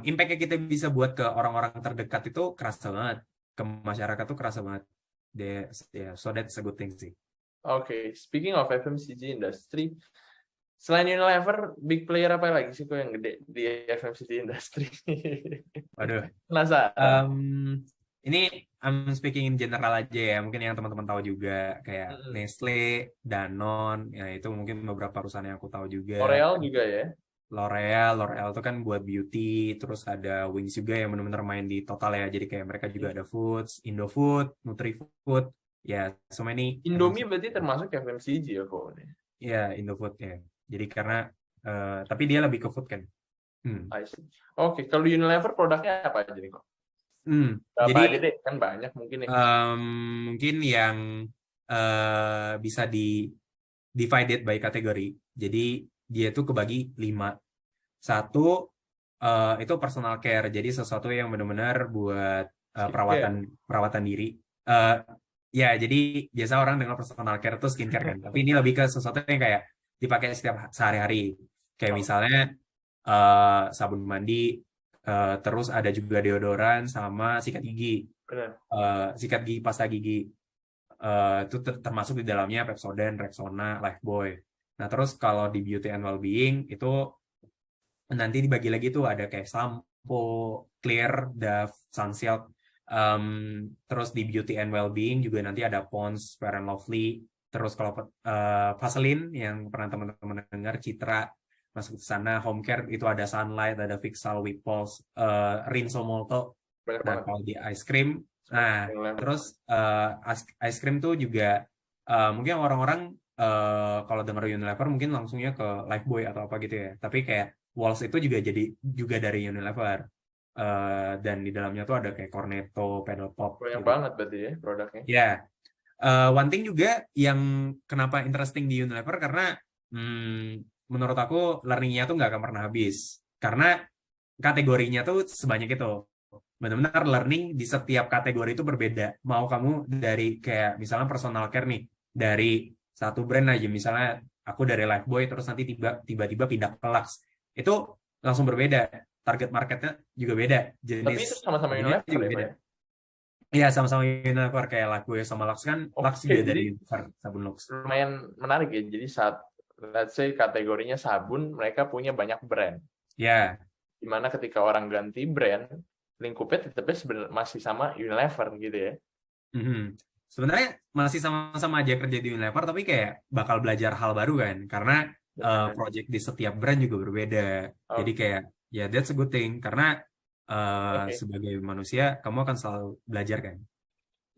impact yang kita bisa buat ke orang-orang terdekat itu kerasa banget, ke masyarakat tuh kerasa banget. So that's a good thing sih.
Oke, speaking of FMCG industry, selain Unilever, big player apa lagi sih kok yang gede di FMCG industry?
Waduh.
Penasaran.
Um, ini I'm speaking in general aja ya, mungkin yang teman-teman tahu juga kayak
Mm-mm.
Nestle, Danone, ya itu mungkin beberapa perusahaan yang aku tahu juga.
L'Oreal juga ya.
L'Oreal tuh kan buat beauty, terus ada Wings juga yang benar-benar main di total ya. Jadi kayak mereka juga ada Foods, Indofood, Nutrifood, ya so many
Indomie
FMCG.
berarti termasuk FMCG ya kok.
Ya Indofood ya. Jadi karena tapi dia lebih ke food kan. Hmm.
I see. Oke, kalau di Unilever produknya apa aja nih kok? Berapa
Jadi
aja deh? Kan banyak mungkin nih.
mungkin yang bisa di divided by kategori. Jadi dia tuh kebagi 5. Satu itu personal care, jadi sesuatu yang benar-benar buat perawatan
Skincare.
perawatan diri. Eh, ya, jadi biasa orang dengar personal care itu skincare kan, tapi ini lebih ke sesuatu yang kayak dipakai setiap sehari-hari. Kayak
Oh,
misalnya sabun mandi, terus ada juga deodoran sama sikat gigi,
benar.
sikat gigi, pasta gigi. Itu termasuk di dalamnya Pepsodent, Rexona, Lifebuoy. Nah, terus kalau di beauty and well-being itu nanti dibagi lagi tuh ada kayak sampo, clear, Dove, Sunsilk. Em, terus di beauty and well-being juga nanti ada Pond's, Fair and Lovely. Terus kalau Vaseline yang pernah teman-teman dengar, Citra masuk ke sana. Home care itu ada Sunlight, ada Vixal, Wipols, Rinso Molto.
Banyak
Nah
banget.
kalau di ice cream, nah
Unilever.
terus ice cream tuh juga mungkin orang-orang kalau denger Unilever mungkin langsungnya ke Lifebuoy atau apa gitu ya. Tapi kayak Walls itu juga dari Unilever. Dan di dalamnya tuh ada kayak Cornetto, Pedal Pop
Banyak
gitu.
banget berarti ya produknya.
Ya, one thing juga yang kenapa interesting di Unilever karena menurut aku learningnya tuh nggak akan pernah habis. Karena kategorinya tuh sebanyak itu. Benar-benar learning di setiap kategori itu berbeda. Mau kamu dari kayak misalnya personal care nih, dari satu brand aja, misalnya aku dari Lifebuoy terus nanti tiba-tiba pindah ke Lux. Itu langsung berbeda. Target marketnya juga beda.
Tapi
Jenis
itu sama-sama
sabunnya
Unilever
juga
ya, Pak
beda.
ya?
Iya, sama-sama Unilever kayak Lifebuoy sama Lux kan. Lux
Oke,
juga dari
jadi
Unilever, sabun Lux.
lumayan menarik ya. Jadi saat let's say kategorinya sabun, mereka punya banyak brand.
Ya,
Dimana ketika orang ganti brand, lingkupnya tetapnya masih sama Unilever gitu ya.
mhm. Sebenarnya masih sama-sama aja kerja di Unilever, tapi kayak bakal belajar hal baru kan, karena
Benar.
project di setiap brand juga berbeda. Jadi
Oke,
kayak ya that's a good thing, karena
oke,
sebagai manusia kamu akan selalu belajar kan.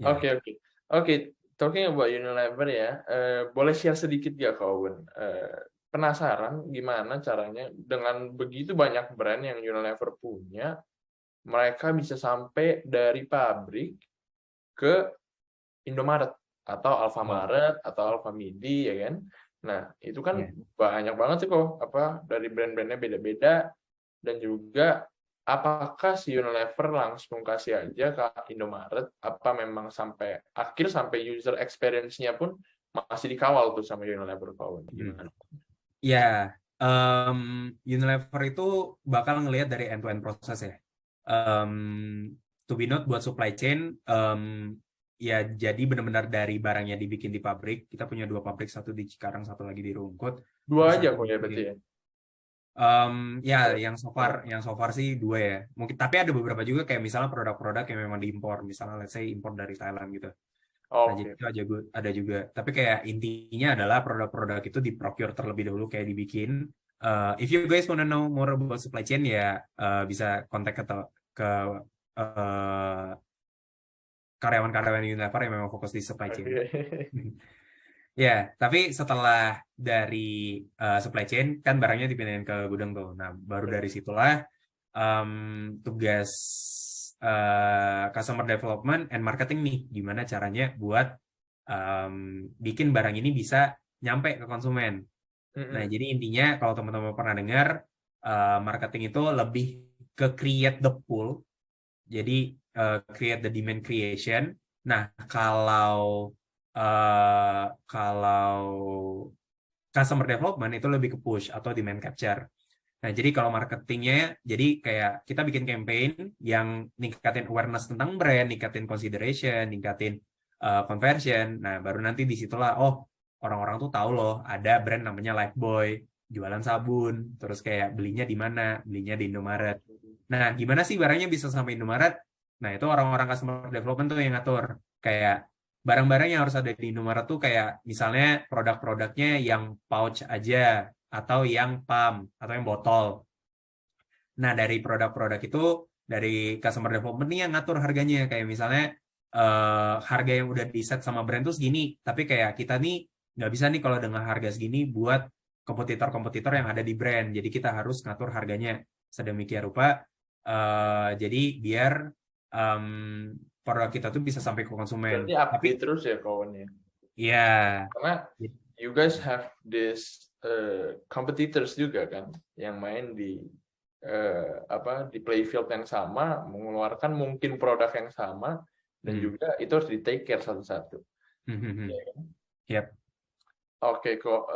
Ya,
oke, oke. Oke, talking about Unilever ya, boleh share sedikit gak Kak Owen? Penasaran gimana caranya dengan begitu banyak brand yang Unilever punya, mereka bisa sampai dari pabrik ke Indomaret atau
oh,
Alfamaret atau Alfamidi ya kan. Nah, itu kan
ya.
banyak banget sih kok apa dari brand-brandnya beda-beda dan juga apakah si Unilever langsung kasih aja ke Indomaret apa memang sampai akhir sampai user experience-nya pun masih dikawal tuh sama Unilever kawan
Hmm.
gimana?
Ya, Unilever itu bakal ngelihat dari end-to-end proses ya. To be note buat supply chain, ya jadi benar-benar dari barang yang dibikin di pabrik. Kita punya 2 pabrik, satu di Cikarang, satu lagi di Rungkut.
Dua
Terus
aja
nanti
kok ya berarti ya.
ya
Oh,
yang so far sih 2 ya. Mungkin tapi ada beberapa juga kayak misalnya produk-produk yang memang diimpor, misalnya let's say impor dari Thailand gitu. Nah, jadi
oke.
itu ada juga. Tapi kayak intinya adalah produk-produk itu diprocure terlebih dahulu kayak dibikin. If you guys wanna know more about supply chain ya bisa kontak ke karyawan-karyawan Unilever yang memang fokus di supply chain.
Oke.
Ya, tapi setelah dari supply chain kan barangnya dipindahin ke gudang tuh. Nah, baru dari situlah tugas customer development and marketing nih, gimana caranya buat bikin barang ini bisa nyampe ke konsumen. Nah,
Mm-mm.
jadi intinya kalau teman-teman pernah dengar, marketing itu lebih ke create the pull, jadi create the demand creation. Nah, kalau customer development itu lebih ke push atau demand capture. Nah, jadi kalau marketingnya, jadi kayak kita bikin campaign yang ningkatin awareness tentang brand, ningkatin consideration, ningkatin conversion. Nah, baru nanti disitulah, oh, orang-orang tuh tahu loh, ada brand namanya Lifebuoy, jualan sabun, terus kayak belinya di mana? Belinya di Indomaret. Nah, gimana sih barangnya bisa sampai Indomaret? Nah, itu orang-orang customer development tuh yang ngatur. Kayak barang-barang yang harus ada di Indomaret tuh kayak misalnya produk-produknya yang pouch aja, atau yang pump, atau yang botol. Nah, dari produk-produk itu, dari customer development nih yang ngatur harganya. Kayak misalnya, harga yang udah di set sama brand tuh segini, tapi kayak kita nih nggak bisa nih kalau dengan harga segini buat kompetitor-kompetitor yang ada di brand. Jadi kita harus ngatur harganya sedemikian rupa, jadi biar em, produk kita tuh bisa sampai ke konsumen.
Berarti
Tapi,
update terus ya kawan ya.
ya,
Karena you guys have this competitors juga kan yang main di apa di playfield yang sama, mengeluarkan mungkin produk yang sama dan
hmm,
juga itu harus di take care satu-satu.
hmm, hmm, hmm.
Ya kan?
Yap.
Oke kok.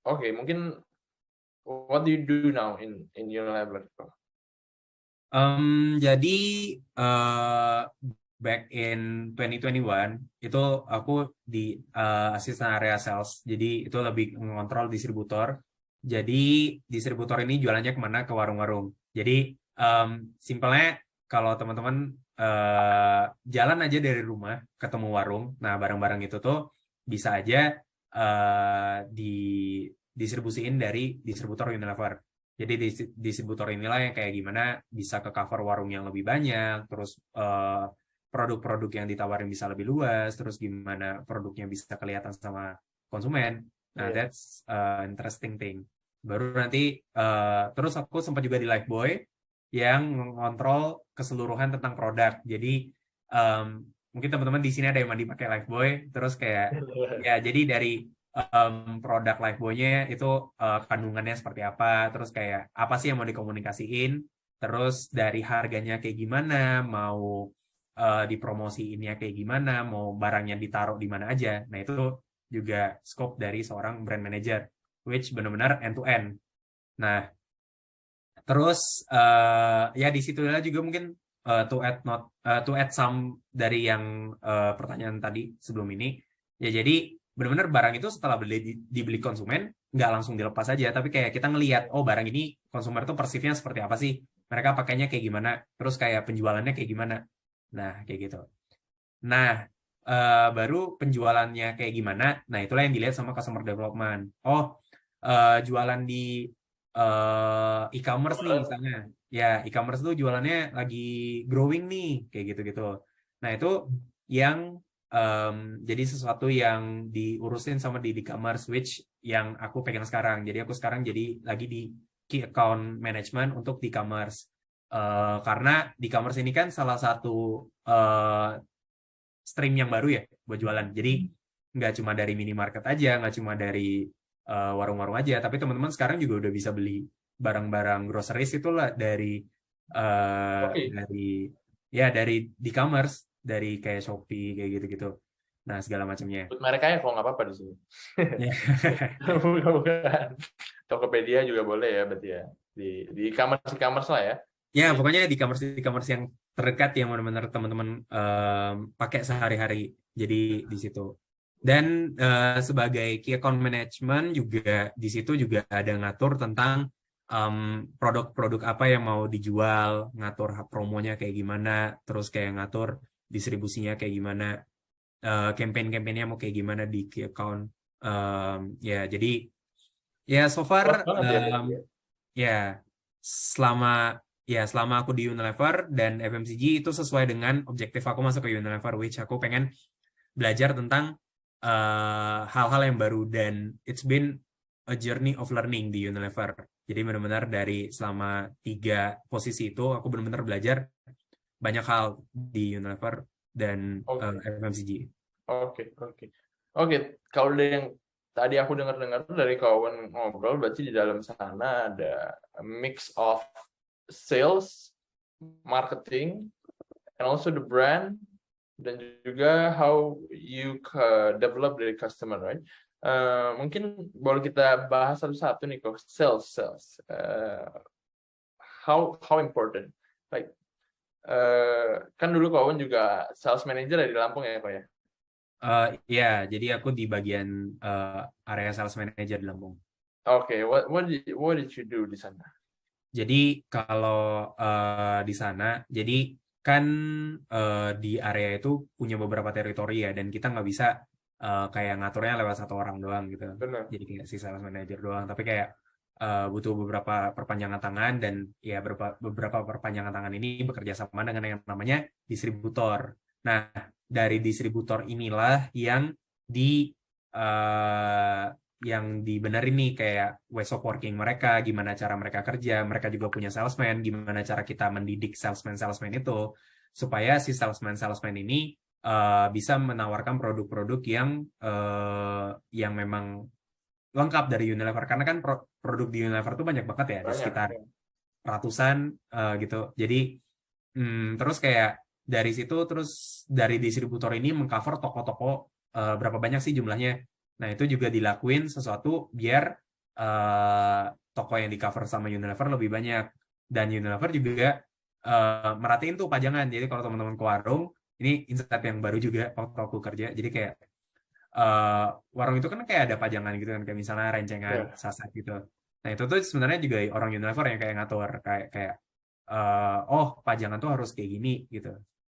Oke, mungkin what do you do now in your level?
Jadi back in 2021 itu aku di assistant area sales. Jadi itu lebih mengontrol distributor. Jadi distributor ini jualannya kemana? Ke warung-warung. Jadi simpelnya kalau teman-teman jalan aja dari rumah ketemu warung, nah barang-barang itu tuh bisa aja didistribusiin dari distributor Unilever. Jadi distributor inilah yang kayak gimana bisa ke cover warung yang lebih banyak, terus produk-produk yang ditawarin bisa lebih luas, terus gimana produknya bisa kelihatan sama konsumen. Nah,
Iya.
that's interesting thing. Baru nanti terus aku sempat juga di Lifebuoy yang mengontrol keseluruhan tentang produk. Jadi mungkin teman-teman di sini ada yang mandi pakai Lifebuoy, terus kayak ya jadi dari produk Lifebuoy-nya itu kandungannya seperti apa, terus kayak apa sih yang mau dikomunikasiin, terus dari harganya kayak gimana, mau dipromosiinnya kayak gimana, mau barangnya ditaruh di mana aja. Nah, itu juga scope dari seorang brand manager, which benar-benar end to end. Nah, terus ya di situ juga mungkin to add some dari yang pertanyaan tadi sebelum ini. Ya jadi benar-benar barang itu setelah dibeli konsumen nggak langsung dilepas aja, tapi kayak kita ngelihat oh barang ini konsumer tuh persifnya seperti apa sih? Mereka pakainya kayak gimana? Terus kayak penjualannya kayak gimana? Nah, kayak gitu. Nah, baru penjualannya kayak gimana? Nah, itulah yang dilihat sama customer development. Oh, jualan di e-commerce nih misalnya. Ya, e-commerce tuh jualannya lagi growing nih, kayak gitu-gitu. Nah, itu yang em, jadi sesuatu yang diurusin sama di e-commerce, which yang aku pegang sekarang. Jadi aku sekarang jadi lagi di key account management untuk e-commerce. Karena di e-commerce ini kan salah satu stream yang baru ya buat jualan. Jadi nggak cuma dari minimarket aja, nggak cuma dari warung-warung aja, tapi teman-teman sekarang juga udah bisa beli barang-barang groceries itulah
Oke,
dari ya dari e-commerce, dari kayak Shopee kayak gitu-gitu. Nah, segala macamnya.
sebut merek aja kalau nggak apa-apa di sini.
Ya.
Bukan. Tokopedia juga boleh ya berarti ya. Di e-commerce lah ya.
Ya,
Di
pokoknya e-commerce yang terdekat yang benar-benar teman-teman pakai sehari-hari. Jadi di situ. Dan sebagai key account management juga di situ juga ada ngatur tentang produk-produk apa yang mau dijual, ngatur promonya kayak gimana, terus kayak ngatur distribusinya kayak gimana, campaign-campaignnya mau kayak gimana di key account. Ya, jadi ya so far
luas banget ya
em,
berarti ya.
ya selama selama aku di Unilever dan FMCG itu sesuai dengan objektif aku masuk ke Unilever, which aku pengen belajar tentang hal-hal yang baru, dan it's been a journey of learning di Unilever. Jadi benar-benar dari selama 3 posisi itu aku benar-benar belajar banyak hal di Unilever dan
Oke.
FMCG.
Oke. Kalau dari yang tadi aku dengar-dengar dari kawan ngobrol, berarti di dalam sana ada a mix of sales, marketing, and also the brand, dan juga how you develop the customer, right? Mungkin boleh kita bahas satu-satu nih kok. Sales. How important? Like, kan dulu kawan juga sales manager di Lampung ya, Pak ya?
Ya, jadi aku di bagian area sales manager di Lampung.
Oke, what did you do di sana?
Jadi kalau di sana, jadi kan di area itu punya beberapa teritori ya, dan kita nggak bisa kayak ngaturnya lewat satu orang doang gitu.
Benar.
Jadi kayak si sales manager doang, tapi kayak butuh beberapa perpanjangan tangan, dan ya beberapa perpanjangan tangan ini bekerja sama dengan yang namanya distributor. Nah, dari distributor inilah yang dibenerin nih kayak ways of working mereka, gimana cara mereka kerja, mereka juga punya salesman, gimana cara kita mendidik salesman itu supaya si salesman ini bisa menawarkan produk-produk yang memang lengkap dari Unilever, karena kan produk di Unilever tuh banyak banget ya, ada
Banyak.
sekitar ratusan gitu. Jadi terus kayak dari situ, terus dari distributor ini mengcover toko-toko berapa banyak sih jumlahnya. Nah, itu juga dilakuin sesuatu biar toko yang di cover sama Unilever lebih banyak. Dan Unilever juga merhatiin tuh pajangan. Jadi kalau teman-teman ke warung, ini insight yang baru juga waktu aku kerja. Jadi kayak warung itu kan kayak ada pajangan gitu kan, kayak misalnya rencengan,
Ya.
saset gitu. Nah, itu tuh sebenarnya juga orang Unilever yang kayak ngatur, kayak oh, pajangan tuh harus kayak gini gitu.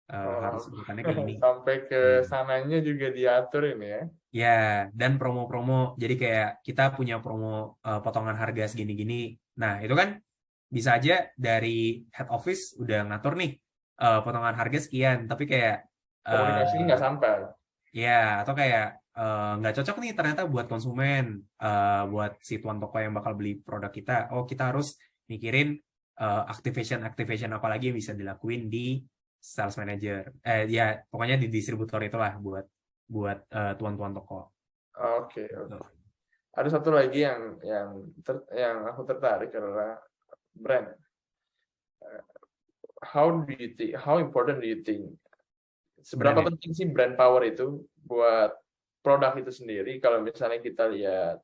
Harus urutannya kayak gini.
Sampai ke
Hmm.
sananya juga diatur ini ya.
Ya, dan promo-promo. Jadi kayak kita punya promo potongan harga segini-gini. Nah, itu kan bisa aja dari head office udah ngatur nih potongan harga sekian, tapi kayak
Komunikasinya nggak sampai.
ya, atau kayak nggak cocok nih ternyata buat konsumen, buat si tuan toko yang bakal beli produk kita. Oh, kita harus mikirin activation apa lagi yang bisa dilakuin di sales manager. Ya, pokoknya di distributor itulah buat tuan-tuan toko.
Oke. Ada satu lagi yang aku tertarik adalah brand. How important do you think? Seberapa
Brand ya?
penting sih brand power itu buat produk itu sendiri? Kalau misalnya kita lihat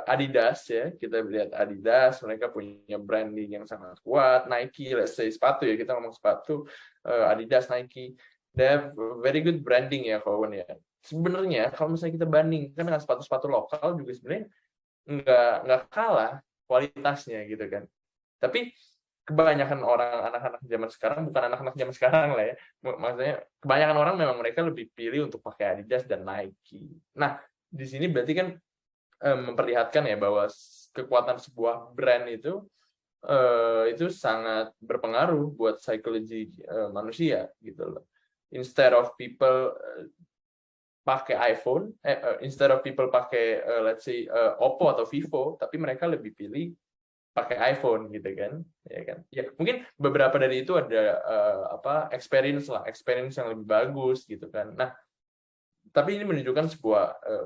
Adidas ya, kita lihat Adidas, mereka punya branding yang sangat kuat. Nike, let's say sepatu ya, kita ngomong sepatu, Adidas, Nike, they have very good branding ya kawan ya. Sebenarnya kalau misalnya kita bandingkan dengan sepatu-sepatu lokal juga sebenarnya nggak kalah kualitasnya gitu kan. Tapi kebanyakan orang anak-anak zaman sekarang, bukan anak-anak zaman sekarang lah ya, maksudnya kebanyakan orang memang mereka lebih pilih untuk pakai Adidas dan Nike. Nah, di sini berarti kan memperlihatkan ya bahwa kekuatan sebuah brand itu sangat berpengaruh buat psikologi manusia gitu loh. Instead of people pakai iPhone, instead of people pakai let's say Oppo atau Vivo, tapi mereka lebih pilih pakai iPhone gitu kan, ya kan? Ya mungkin beberapa dari itu ada experience yang lebih bagus gitu kan. Nah, tapi ini menunjukkan sebuah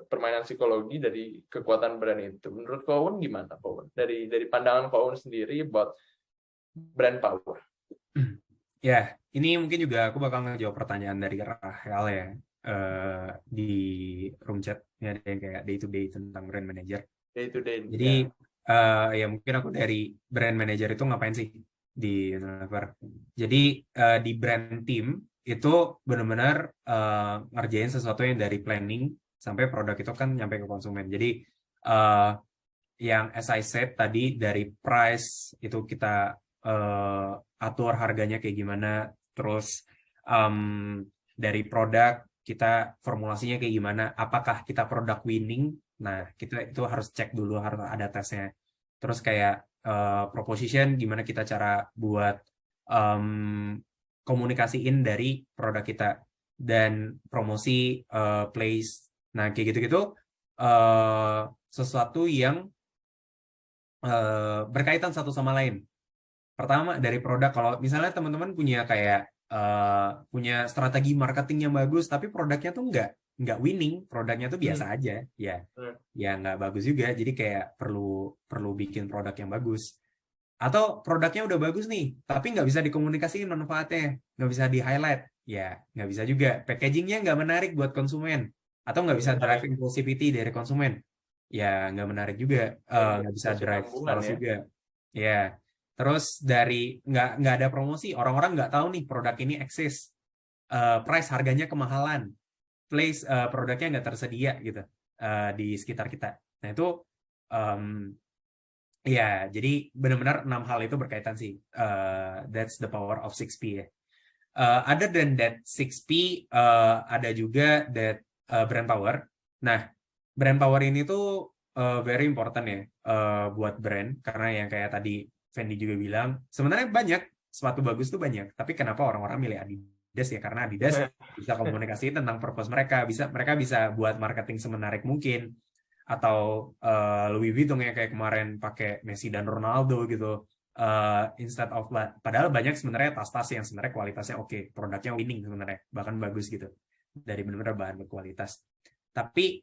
permainan psikologi dari kekuatan brand itu. Menurut Kowen gimana, Kowen? Dari pandangan Kowen sendiri about brand power.
Ya, ini mungkin juga aku bakal ngejawab pertanyaan dari Rahel ya di room chat. Ini ada yang kayak day to day tentang brand manager.
Day to day.
Jadi ya mungkin aku dari brand manager itu ngapain sih di Unilever. Jadi di brand team itu benar-benar ngerjain sesuatu yang dari planning sampai produk itu kan nyampe ke konsumen. Jadi yang as I said tadi, dari price itu kita atur harganya kayak gimana, terus dari produk kita formulasinya kayak gimana, apakah kita produk winning. Nah, kita itu harus cek dulu, harus ada tesnya. Terus kayak proposition, gimana kita cara buat komunikasiin dari produk kita. dan promosi place. Nah, kayak gitu-gitu sesuatu yang berkaitan satu sama lain. Pertama dari produk, kalau misalnya teman-teman punya kayak punya strategi marketing yang bagus, tapi produknya tuh nggak winning, produknya tuh biasa aja, ya nggak bagus juga. Jadi kayak perlu bikin produk yang bagus. Atau produknya udah bagus nih, tapi nggak bisa dikomunikasiin manfaatnya, nggak bisa di-highlight, ya nggak bisa juga. Packagingnya nggak menarik buat konsumen, atau nggak bisa drive impulsivity dari konsumen, ya nggak menarik juga, nggak bisa drive sales juga. Ya, terus dari nggak ada promosi, orang-orang nggak tahu nih produk ini eksis, price harganya kemahalan, place produknya nggak tersedia gitu di sekitar kita. Nah itu ya, jadi benar-benar 6 hal itu berkaitan sih. That's the power of 6P ya. Other than that 6P, ada juga that brand power. Nah, brand power ini tuh very important ya buat brand, karena yang kayak tadi Fendi juga bilang, sebenarnya banyak sepatu bagus tuh banyak, tapi kenapa orang-orang milih Adidas ya? Karena Adidas bisa komunikasi tentang purpose mereka, mereka bisa buat marketing semenarik mungkin, atau Louis Vuitton yang kayak kemarin pakai Messi dan Ronaldo gitu, instead of padahal banyak sebenarnya tas-tas yang sebenarnya kualitasnya oke, produknya winning sebenarnya, bahkan bagus gitu, dari benar-benar bahan berkualitas. Tapi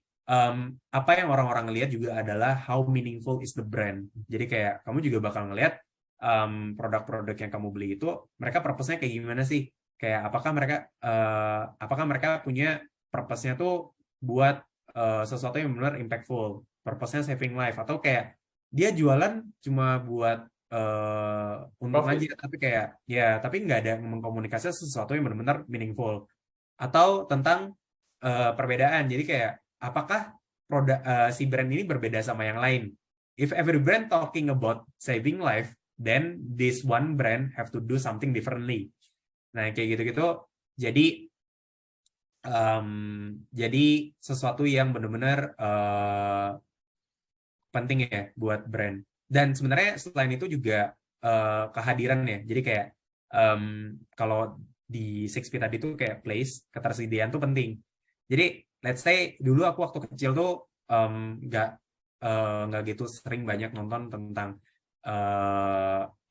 apa yang orang-orang ngelihat juga adalah how meaningful is the brand. Jadi kayak kamu juga bakal ngelihat produk-produk yang kamu beli itu mereka purpose-nya kayak gimana sih? Kayak apakah mereka punya purpose-nya tuh buat sesuatu yang benar impactful, purpose-nya saving life, atau kayak dia jualan cuma buat untung aja, tapi kayak tapi nggak ada mengkomunikasikan sesuatu yang benar-benar meaningful, atau tentang perbedaan. Jadi kayak apakah produk si brand ini berbeda sama yang lain? If every brand talking about saving life, then this one brand have to do something differently. Nah, kayak gitu-gitu. Jadi sesuatu yang benar-benar penting ya buat brand. Dan sebenarnya selain itu juga kehadiran ya. Jadi kayak kalau di 6P tadi tuh kayak place, ketersediaan tuh penting. Jadi let's say dulu aku waktu kecil tuh nggak gitu sering banyak nonton tentang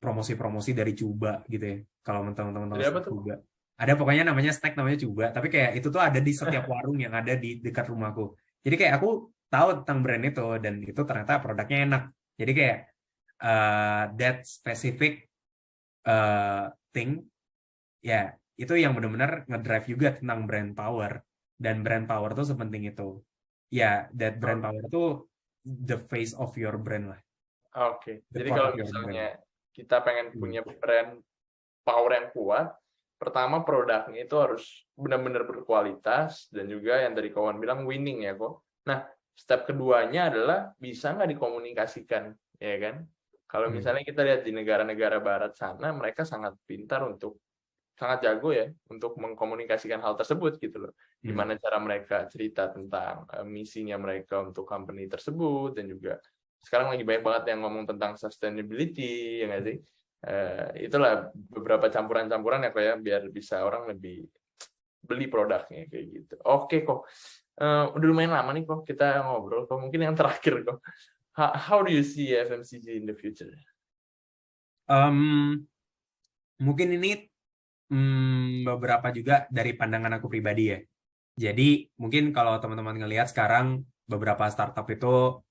promosi-promosi dari Cuba gitu ya. Kalau teman-teman tahu Cuba, ada pokoknya namanya snack namanya Cuba, tapi kayak itu tuh ada di setiap warung yang ada di dekat rumahku. Jadi kayak aku tahu tentang brand itu, dan itu ternyata produknya enak. Jadi kayak that specific thing ya, itu yang benar-benar ngedrive juga tentang brand power. Dan brand power tuh sepenting itu ya, that brand power tuh the face of your brand lah.
Oke. Jadi kalau misalnya kita pengen punya brand power yang kuat, pertama produknya itu harus benar-benar berkualitas, dan juga yang tadi kawan bilang winning ya kok. Nah, step keduanya adalah bisa nggak dikomunikasikan, ya kan? Kalau misalnya kita lihat di negara-negara barat sana, mereka sangat pintar sangat jago ya untuk mengkomunikasikan hal tersebut gitu loh. Gimana cara mereka cerita tentang misinya mereka untuk company tersebut, dan juga sekarang lagi banyak banget yang ngomong tentang sustainability, ya nggak sih? Itulah beberapa campuran-campuran ya kok ya, biar bisa orang lebih beli produknya kayak gitu. Oke kok, udah lumayan lama nih kok kita ngobrol. Kok mungkin yang terakhir kok, how do you see FMCG in the future?
Mungkin ini beberapa juga dari pandangan aku pribadi ya. Jadi mungkin kalau teman-teman ngelihat sekarang beberapa startup itu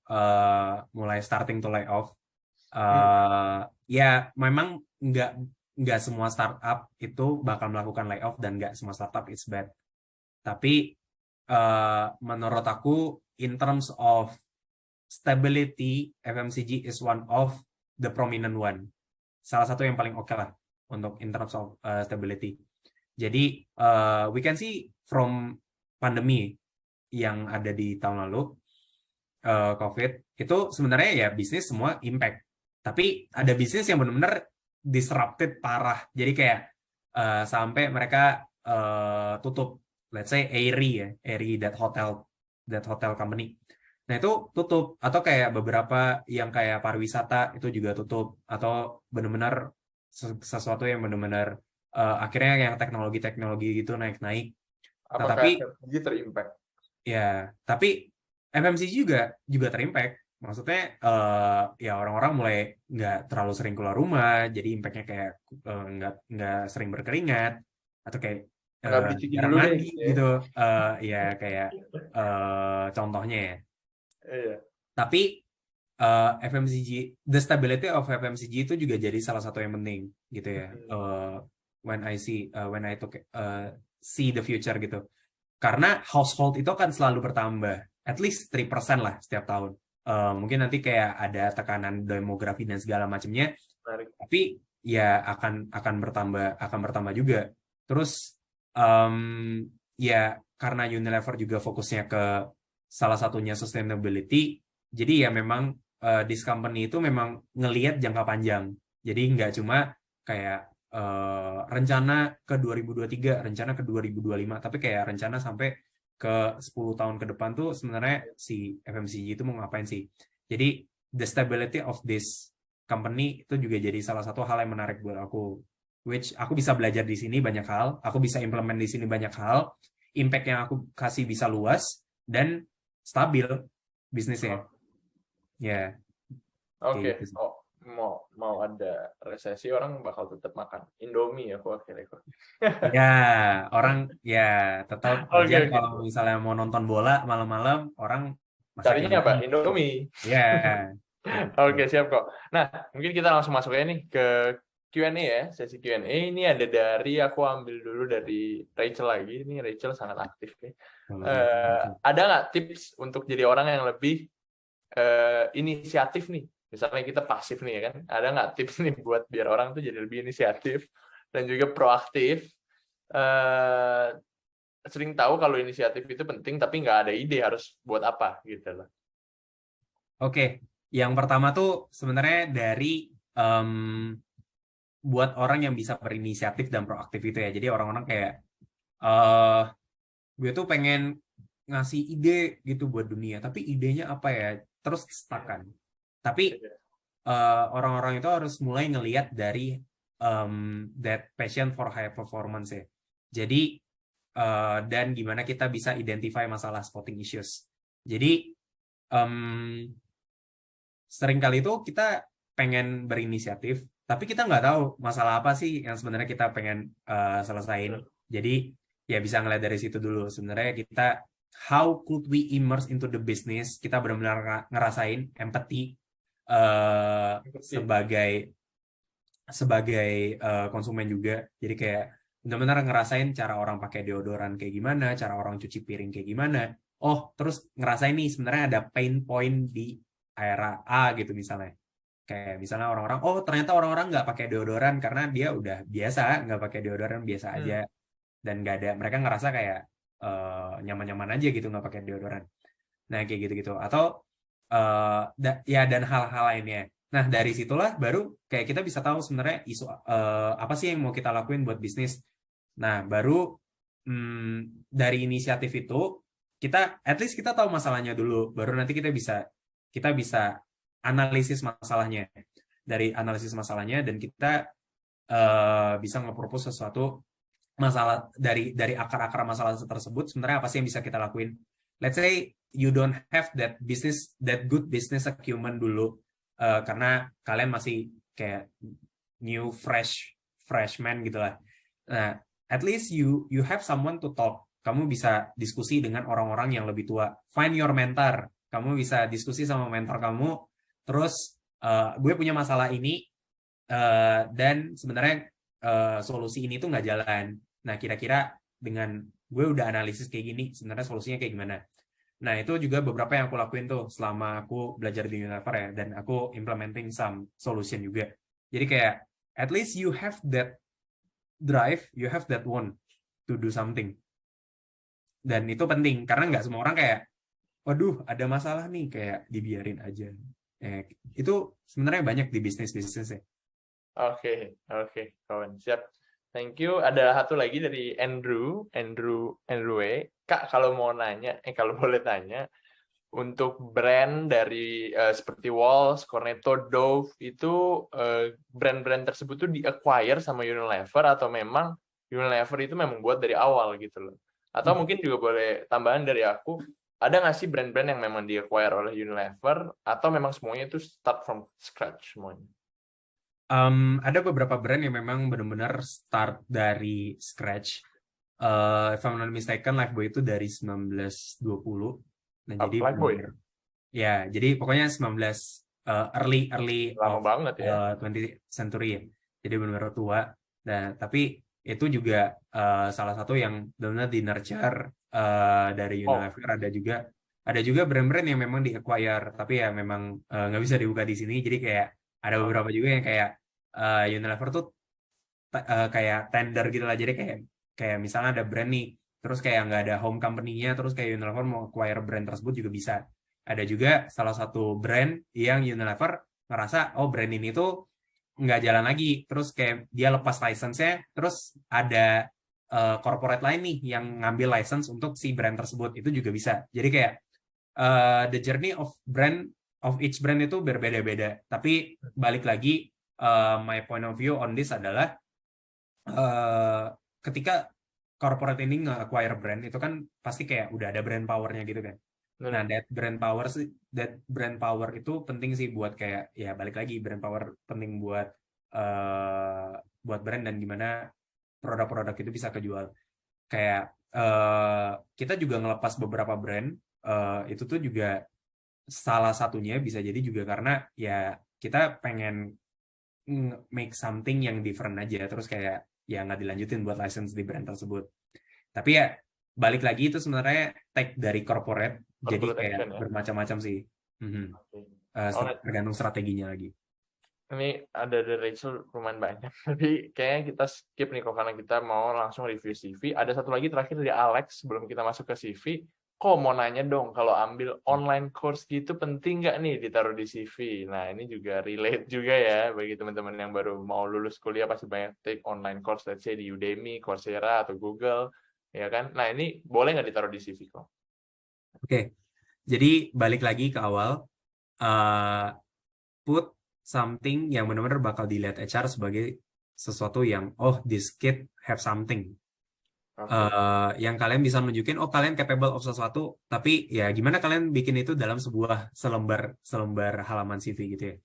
mulai starting to lay off. Ya memang nggak semua startup itu bakal melakukan layoff, dan nggak semua startup it's bad. Tapi menurut aku in terms of stability, FMCG is one of the prominent one. Salah satu yang paling oke lah untuk in terms of stability. Jadi we can see from pandemi yang ada di tahun lalu, COVID, itu sebenarnya ya bisnis semua impact. Tapi ada bisnis yang benar-benar disrupted parah. Jadi kayak sampai mereka tutup. Let's say Airy that hotel company. Nah itu tutup, atau kayak beberapa yang kayak pariwisata itu juga tutup, atau benar-benar sesuatu yang benar-benar akhirnya yang teknologi gitu naik-naik. Nah,
Apakah
tapi
FMCG terimpact?
ya, tapi FMCG juga terimpact. Maksudnya ya orang-orang mulai nggak terlalu sering keluar rumah, jadi impactnya kayak nggak sering berkeringat atau kayak
Nggak beli ciki
jarang
dulu deh
mandi
gitu ya.
gitu. Ya kayak contohnya ya.
Iya.
Tapi FMCG, the stability of FMCG itu juga jadi salah satu yang penting gitu ya. When I see the future gitu. Karena household itu akan selalu bertambah, at least 3% lah setiap tahun. Mungkin nanti kayak ada tekanan demografi dan segala macamnya,
Menarik.
tapi ya akan bertambah juga. Terus ya karena Unilever juga fokusnya ke salah satunya sustainability, jadi ya memang this company itu memang ngelihat jangka panjang. Jadi nggak cuma kayak rencana ke 2023, rencana ke 2025, tapi kayak rencana sampai ke 10 tahun ke depan tuh sebenarnya si FMCG itu mau ngapain sih. Jadi the stability of this company itu juga jadi salah satu hal yang menarik buat aku. Which aku bisa belajar di sini banyak hal, aku bisa implement di sini banyak hal, impact yang aku kasih bisa luas dan stabil bisnisnya. Ya, kayak
Oke.
gitu sih.
Oh, mau ada resesi orang bakal tetap makan Indomie ya kok akhirnya kok.
Ya, orang ya tetap aja
Oke, oke.
kalau misalnya mau nonton bola malam-malam, orang masak
Carinya apa?
Indomie.
Indomie.
Ya, kayak gitu.
Oke, siap kok. Nah, mungkin kita langsung masuk aja nih ke Q&A ya, sesi Q&A. Ini ada dari, aku ambil dulu dari Rachel lagi. Ini Rachel sangat aktif nih.
Luar biasa.
Ada nggak tips untuk jadi orang yang lebih inisiatif nih? Misalnya kita pasif nih ya kan. Ada nggak tips nih buat biar orang tuh jadi lebih inisiatif dan juga proaktif? Eh, Sering tahu kalau inisiatif itu penting, tapi nggak ada ide harus buat apa gitu loh.
Oke, yang pertama tuh sebenarnya dari buat orang yang bisa berinisiatif dan proaktif itu ya. Jadi orang-orang kayak eh gue tuh pengen ngasih ide gitu buat dunia, tapi idenya apa ya? Terus stuck-kan. Tapi orang-orang itu harus mulai ngelihat dari that passion for high performance ya. Jadi dan gimana kita bisa identify masalah spotting issues. Jadi sering kali itu kita pengen berinisiatif, tapi kita nggak tahu masalah apa sih yang sebenarnya kita pengen selesain. Jadi ya bisa ngeliat dari situ dulu. Sebenarnya kita how could we immerse into the business? Kita benar-benar ngerasain empathy sebagai konsumen juga. Jadi kayak benar-benar ngerasain cara orang pakai deodoran kayak gimana, cara orang cuci piring kayak gimana. Oh, terus ngerasain nih sebenarnya ada pain point di era A gitu misalnya. Kayak misalnya orang-orang, oh ternyata orang-orang nggak pakai deodoran karena dia udah biasa nggak pakai deodoran biasa aja dan nggak ada, mereka ngerasa kayak nyaman-nyaman aja gitu nggak pakai deodoran. Nah kayak gitu-gitu atau ya dan hal-hal lainnya. Nah dari situlah baru kayak kita bisa tahu sebenarnya isu apa sih yang mau kita lakuin buat bisnis. Nah baru dari inisiatif itu kita at least kita tahu masalahnya dulu, baru nanti kita bisa analisis masalahnya. Dari analisis masalahnya dan kita bisa nge-propose sesuatu masalah dari akar-akar masalah tersebut sebenarnya apa sih yang bisa kita lakuin. Let's say you don't have that good business acumen dulu karena kalian masih kayak new freshman gitu lah. Nah, at least you have someone to talk. Kamu bisa diskusi dengan orang-orang yang lebih tua. Find your mentor. Kamu bisa diskusi sama mentor kamu. Terus gue punya masalah ini dan sebenarnya solusi ini tuh nggak jalan. Nah, kira-kira dengan gue udah analisis kayak gini, sebenarnya solusinya kayak gimana? Nah, itu juga beberapa yang aku lakuin tuh selama aku belajar di Unilever ya, dan aku implementing some solution juga. Jadi kayak, at least you have that drive, you have that want to do something. Dan itu penting, karena nggak semua orang kayak, waduh, ada masalah nih, kayak dibiarin aja. Itu sebenarnya banyak di bisnis-bisnis ya.
Oke, kawan, siap. Thank you. Ada satu lagi dari Andrew W. Kak, kalau boleh tanya, untuk brand dari seperti Walls, Cornetto, Dove, itu brand-brand tersebut tuh di-acquire sama Unilever atau memang Unilever itu memang buat dari awal gitu loh? Atau mungkin juga boleh tambahan dari aku, ada nggak sih brand-brand yang memang di-acquire oleh Unilever, atau memang semuanya itu start from scratch semuanya?
Ada beberapa brand yang memang benar-benar start dari scratch. If I'm not mistaken, Lifebuoy itu dari 1920. Nah, jadi
Lifebuoy,
benar-benar ya, jadi pokoknya 19 early
lama
of
banget ya.
20th century ya. Jadi benar-benar tua. Nah, tapi itu juga salah satu yang benar-benar di nurture dari
Oh,
Unilever. Ada juga brand-brand yang memang di-acquire, tapi ya memang nggak bisa dibuka di sini. Jadi kayak ada beberapa juga yang kayak Unilever tuh kayak tender gitu lah. Jadi kayak kayak misalnya ada brand nih, terus kayak nggak ada home company-nya, terus kayak Unilever mau acquire brand tersebut juga bisa. Ada juga salah satu brand yang Unilever ngerasa, oh brand ini tuh nggak jalan lagi, terus kayak dia lepas license-nya, terus ada corporate lain nih yang ngambil license untuk si brand tersebut, itu juga bisa. Jadi kayak the journey of each brand itu berbeda-beda. Tapi balik lagi, my point of view on this adalah ketika corporate ini nge-acquire brand itu kan pasti kayak udah ada brand power-nya gitu kan. Nah, that brand power itu penting sih buat kayak ya balik lagi, brand power penting buat brand dan gimana produk-produk itu bisa kejual. Kayak kita juga ngelepas beberapa brand, itu tuh juga salah satunya bisa jadi juga karena ya kita pengen make something yang different aja, terus kayak ya nggak dilanjutin buat license di brand tersebut. Tapi ya balik lagi itu sebenarnya tag dari corporate, jadi kayak
action ya.
bermacam-macam sih. Tergantung strateginya lagi.
Ini ada dari Rachel lumayan banyak, tapi kayaknya kita skip nih kok karena kita mau langsung review CV. Ada satu lagi terakhir dari Alex sebelum kita masuk ke CV. Kok mau nanya dong, kalau ambil online course gitu penting nggak nih ditaruh di CV? Nah, ini juga relate juga ya bagi teman-teman yang baru mau lulus kuliah, pasti banyak take online course, let's say di Udemy, Coursera, atau Google, ya kan? Nah, ini boleh nggak ditaruh di CV kok?
Oke, jadi balik lagi ke awal, put something yang benar-benar bakal dilihat HR sebagai sesuatu yang, oh, this kid have something. Yang kalian bisa nunjukin, oh kalian capable of sesuatu, tapi ya gimana kalian bikin itu dalam sebuah selembar halaman CV gitu ya.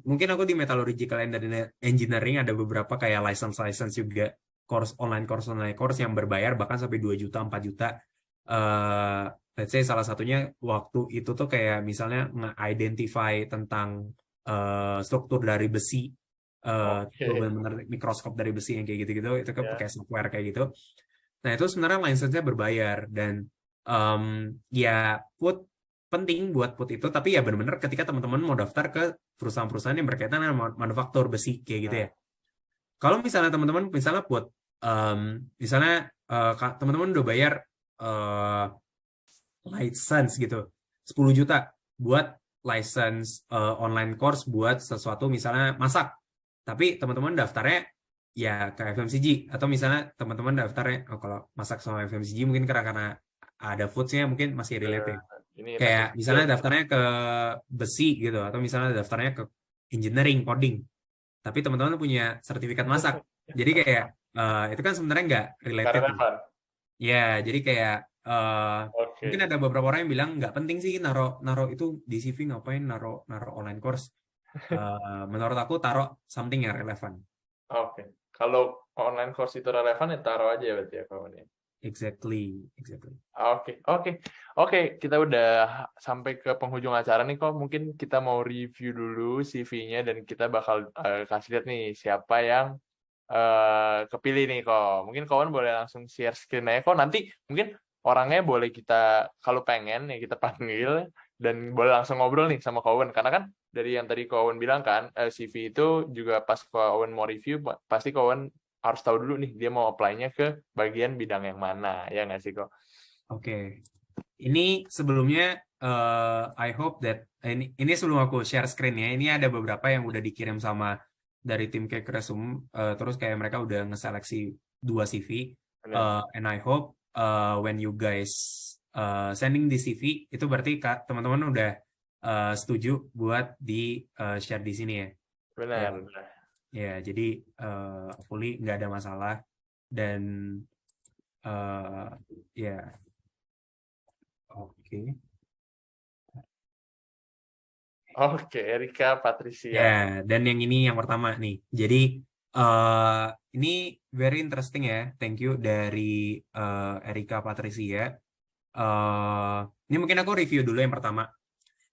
Mungkin aku di metallurgical and engineering ada beberapa kayak license juga, online course yang berbayar bahkan sampai 2 juta 4 juta. Let's say salah satunya waktu itu tuh kayak misalnya nge-identify tentang struktur dari besi, benar-benar mikroskop dari besi yang kayak gitu-gitu, itu kan pakai software kayak gitu. Nah, itu sebenarnya license-nya berbayar dan ya penting buat put itu, tapi ya benar-benar ketika teman-teman mau daftar ke perusahaan-perusahaan yang berkaitan dengan manufaktur besi kayak gitu ya. Kalau misalnya teman-teman misalnya buat misalnya teman-teman udah bayar license gitu 10 juta buat license online course buat sesuatu misalnya masak, tapi teman-teman daftarnya ya ke FMCG, atau misalnya teman-teman daftarnya, oh kalau masak sama FMCG mungkin karena ada foods-nya mungkin masih relate. Kayak misalnya daftarnya ke besi gitu, atau misalnya daftarnya ke engineering, coding, tapi teman-teman punya sertifikat masak, jadi kayak itu kan sebenarnya nggak related. Ya, jadi kayak mungkin ada beberapa orang yang bilang nggak penting sih naro itu di CV, ngapain naro online course. Menurut aku taruh something yang relevan.
Oke. Kalau online course itu relevan ya taruh aja berarti ya kawan ya.
Exactly.
Oke. Kita udah sampai ke penghujung acara nih kok. Mungkin kita mau review dulu CV-nya dan kita bakal kasih lihat nih siapa yang kepilih nih kok. Mungkin kawan boleh langsung share screen aja kok. Nanti mungkin orangnya boleh kita, kalau pengen ya kita panggil dan boleh langsung ngobrol nih sama kawan. Karena kan dari yang tadi kawan bilang kan, CV itu juga pas kawan mau review pasti kawan harus tahu dulu nih dia mau apply-nya ke bagian bidang yang mana, ya nggak sih kok?
Oke. Ini sebelumnya I hope that ini sebelum aku share screen ya, ini ada beberapa yang udah dikirim sama dari tim Cake Resume, terus kayak mereka udah ngeseleksi 2 CV, and I hope when you guys sending the CV itu berarti teman-teman udah setuju buat di share di sini ya.
Benar.
Ya, jadi fully nggak ada masalah, dan Ya, oke.
Oke, Erika Patricia.
Ya, dan yang ini yang pertama nih. Jadi ini very interesting ya. Thank you dari Erika Patricia. Ini mungkin aku review dulu yang pertama.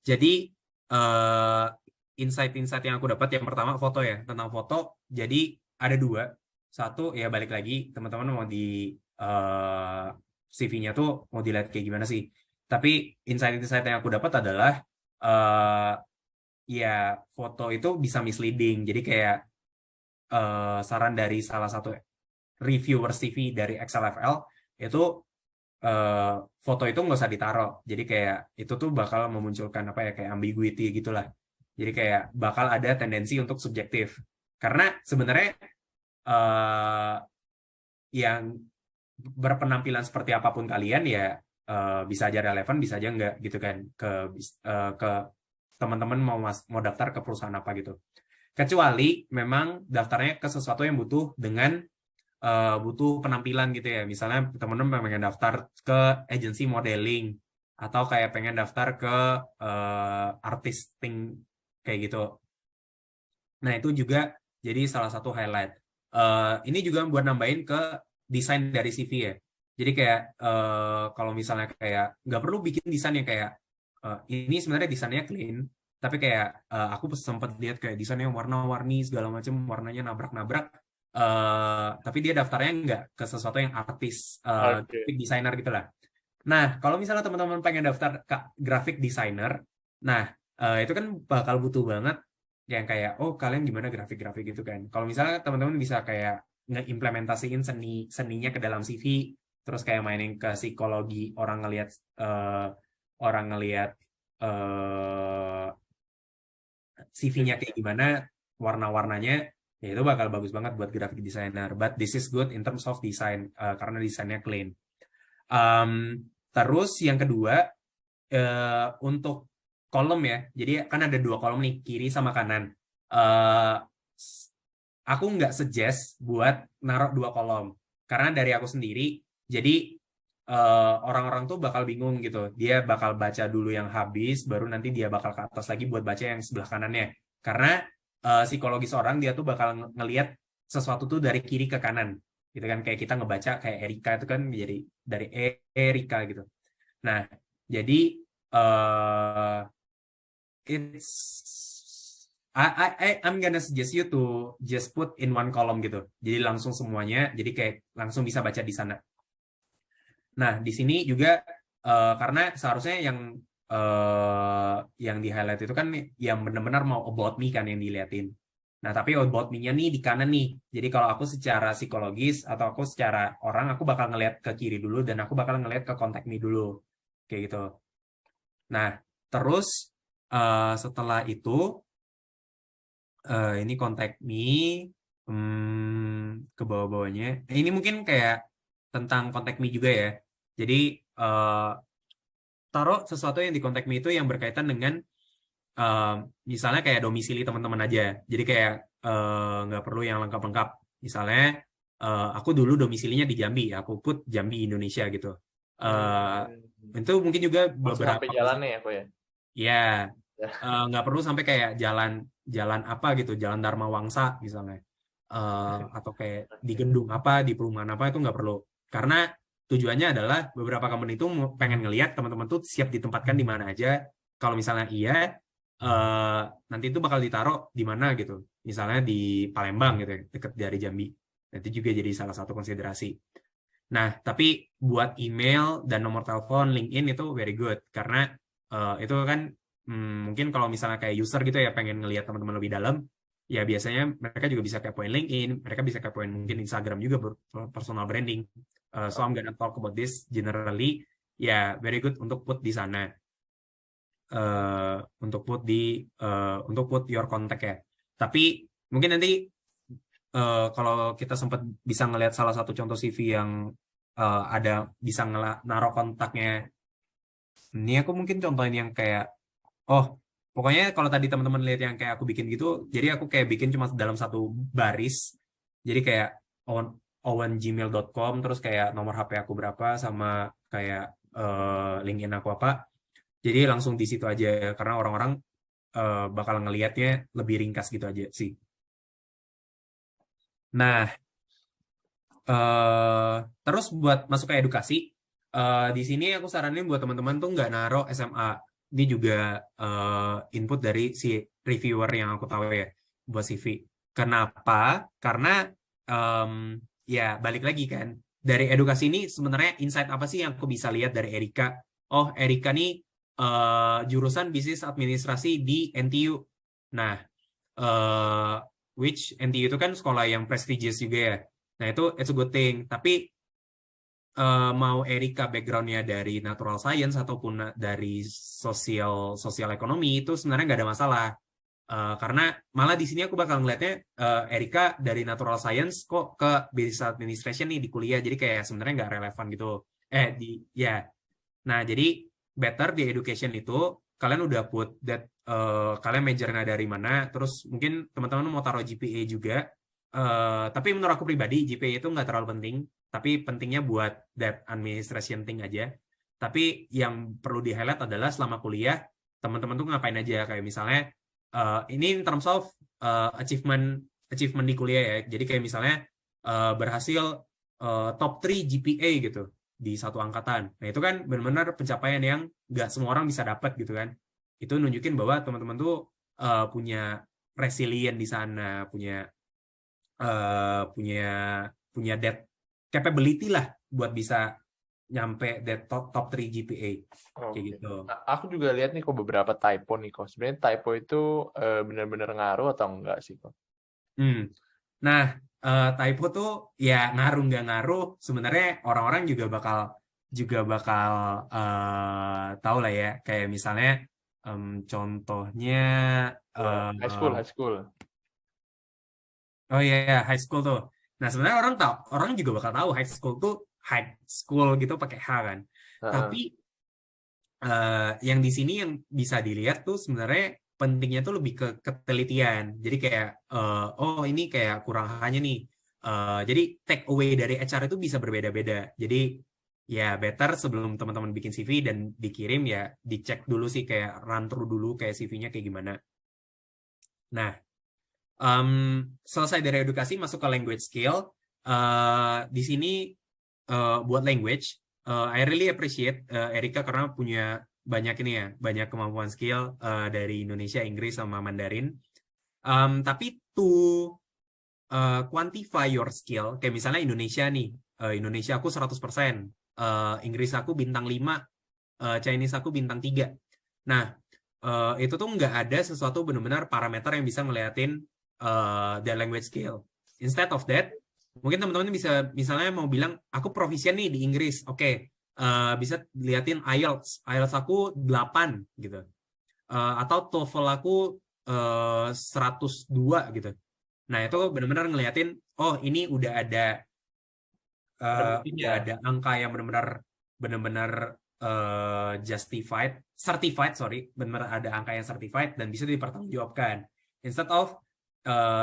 Jadi eh insight-insight yang aku dapat yang pertama foto ya, tentang foto. Jadi ada dua. Satu ya balik lagi teman-teman mau di CV-nya tuh mau dilihat kayak gimana sih. Tapi insight-insight yang aku dapat adalah eh ya foto itu bisa misleading. Jadi kayak saran dari salah satu reviewer CV dari XLFL itu eh, foto itu nggak usah ditaruh. Jadi kayak itu tuh bakal memunculkan apa ya kayak ambiguity gitulah. Jadi kayak bakal ada tendensi untuk subjektif. Karena sebenarnya eh, yang berpenampilan seperti apapun kalian ya bisa aja relevan, bisa aja enggak gitu kan ke teman-teman mau daftar ke perusahaan apa gitu. Kecuali memang daftarnya ke sesuatu yang butuh penampilan gitu ya. Misalnya teman-teman pengen daftar ke agency modeling atau kayak pengen daftar ke artisting kayak gitu. Nah, itu juga jadi salah satu highlight. Ini juga buat nambahin ke desain dari CV ya. Jadi kayak kalau misalnya kayak nggak perlu bikin desain yang kayak ini sebenarnya desainnya clean, tapi kayak aku sempat lihat kayak desainnya warna-warni segala macam, warnanya nabrak-nabrak. Tapi dia daftarnya nggak ke sesuatu yang artis,
Oke.
graphic designer gitu lah. Nah, kalau misalnya teman-teman pengen daftar ke graphic designer, nah itu kan bakal butuh banget yang kayak, oh kalian gimana grafik-grafik gitu kan. Kalau misalnya teman-teman bisa kayak ngeimplementasiin seninya ke dalam CV, terus kayak mainin ke psikologi eh, orang ngelihat eh, CV-nya kayak gimana, warna-warnanya, ya itu bakal bagus banget buat graphic designer. But this is good in terms of design, karena desainnya clean. Um, Terus yang kedua, untuk kolom ya, jadi kan ada dua kolom nih, kiri sama kanan. Eh, aku nggak suggest buat naruh dua kolom, karena dari aku sendiri, jadi orang-orang tuh bakal bingung gitu. Dia bakal baca dulu yang habis, baru nanti dia bakal ke atas lagi buat baca yang sebelah kanannya. Karena psikologis orang dia tuh bakal ngelihat sesuatu tuh dari kiri ke kanan, gitu kan. Kayak kita ngebaca kayak Erika itu kan jadi dari Erika gitu. Nah, jadi uh, I'm gonna suggest you to just put in one column gitu. Jadi langsung semuanya, jadi kayak langsung bisa baca di sana. Nah, di sini juga karena seharusnya yang di highlight itu kan yang benar-benar mau about me kan yang diliatin. Nah, tapi about me-nya nih di kanan nih. Jadi kalau aku secara psikologis atau aku secara orang, aku bakal ngeliat ke kiri dulu dan aku bakal ngeliat ke contact me dulu. Kayak gitu. Nah, terus setelah itu ini contact me ke bawah-bawahnya. Ini mungkin kayak tentang contact me juga ya. Jadi taruh sesuatu yang di contact me itu yang berkaitan dengan eh, misalnya kayak domisili teman-teman aja. Jadi kayak nggak perlu yang lengkap-lengkap. Misalnya aku dulu domisilinya di Jambi, aku put Jambi Indonesia gitu. Itu mungkin juga
Langsung sampai
beberapa
jalannya ya, kok ya.
ya
Ya.
nggak perlu sampai kayak jalan jalan apa gitu, jalan Dharma Wangsa misalnya. Atau kayak di
Oke.
gedung apa, di perumahan apa itu nggak perlu. Karena tujuannya adalah beberapa company itu pengen ngelihat teman-teman tuh siap ditempatkan di mana aja. Kalau misalnya iya, eh, nanti itu bakal ditaruh di mana gitu. Misalnya di Palembang gitu ya, deket dari Jambi. Nanti juga jadi salah satu konsiderasi. Nah, tapi buat email dan nomor telepon LinkedIn itu very good karena itu kan mungkin kalau misalnya kayak user gitu ya pengen ngelihat teman-teman lebih dalam, ya biasanya mereka juga bisa kepoin LinkedIn, mereka bisa kepoin mungkin Instagram juga personal branding. So I'm gonna talk about this generally. Ya, very good untuk put di sana, untuk put your contact ya. Tapi mungkin nanti kalau kita sempat bisa ngelihat salah satu contoh CV yang ada bisa naruh kontaknya. Ini aku mungkin contohin yang kayak, oh, pokoknya kalau tadi teman-teman lihat yang kayak aku bikin gitu, jadi aku kayak bikin cuma dalam satu baris. Jadi kayak owen@gmail.com, terus kayak nomor HP aku berapa, sama kayak LinkedIn aku apa. Jadi langsung di situ aja, karena orang-orang bakal ngelihatnya lebih ringkas gitu aja sih. Nah, terus buat masuk ke edukasi, di sini aku saranin buat teman-teman tuh nggak naruh SMA. Ini juga input dari si reviewer yang aku tahu ya, buat CV. Kenapa? Karena em, ya balik lagi kan, dari edukasi ini sebenarnya insight apa sih yang aku bisa lihat dari Erika? Oh, Erika nih jurusan bisnis administrasi di NTU. Nah, eh which NTU itu kan sekolah yang prestigious juga ya. Nah, itu it's a good thing. Tapi mau Erika backgroundnya dari natural science ataupun dari sosial ekonomi, itu sebenarnya nggak ada masalah. Karena malah di sini aku bakal ngeliatnya Erika dari natural science kok ke business administration nih di kuliah. Jadi kayak sebenarnya nggak relevan gitu. Ya. Nah, jadi better di education itu kalian udah put that kalian majornya dari mana, terus mungkin teman-teman mau taruh GPA juga. Tapi menurut aku pribadi GPA itu nggak terlalu penting, tapi pentingnya buat that administration thing aja. Tapi yang perlu di highlight adalah selama kuliah teman-teman tuh ngapain aja, kayak misalnya ini in terms of achievement achievement di kuliah ya. Jadi kayak misalnya berhasil top 3 GPA gitu di satu angkatan. Nah, itu kan benar-benar pencapaian yang nggak semua orang bisa dapat gitu kan. Itu nunjukin bahwa teman-teman tuh punya resilient di sana, punya punya punya that capability lah buat bisa nyampe that top 3 GPA kayak
Oke.
gitu.
Nah, aku juga lihat nih kok beberapa typo nih kok. Sebenarnya typo itu benar-benar ngaruh atau enggak sih kok?
Hmm. Nah, typo tuh ya ngaruh nggak ngaruh sebenarnya orang-orang juga bakal tahu lah ya. Kayak misalnya contohnya
High
eh,
school, high school.
oh iya, high school tuh. Nah, sebenarnya orang juga bakal tahu high school gitu pakai H kan. Tapi
Heeh.
yang di sini yang bisa dilihat tuh sebenarnya pentingnya tuh lebih ke ketelitian. Jadi kayak oh ini kayak kurang hanya nih. Jadi take away dari HR itu bisa berbeda-beda. Jadi ya better sebelum teman-teman bikin CV dan dikirim ya dicek dulu sih, kayak run through dulu kayak CV-nya kayak gimana. Nah, em, selesai dari edukasi masuk ke language skill. Di sini buat language, I really appreciate Erika karena punya banyak ini ya, banyak kemampuan skill dari Indonesia, Inggris sama Mandarin. Tapi to quantify your skill, kayak misalnya Indonesia nih, Indonesia aku 100%, Inggris aku bintang 5, Chinese aku bintang 3. Nah, itu tuh nggak ada sesuatu benar-benar parameter yang bisa ngeliatin the language skill. Instead of that, mungkin teman-teman bisa misalnya mau bilang aku proficient nih di Inggris, oke, bisa liatin IELTS aku 8 gitu. Atau TOEFL aku 102 gitu. Nah, itu benar-benar ngeliatin, oh ini
Ada
udah
buktinya.
ada angka yang benar-benar certified, sorry, benar ada angka yang certified dan bisa dipertanggungjawabkan. Instead of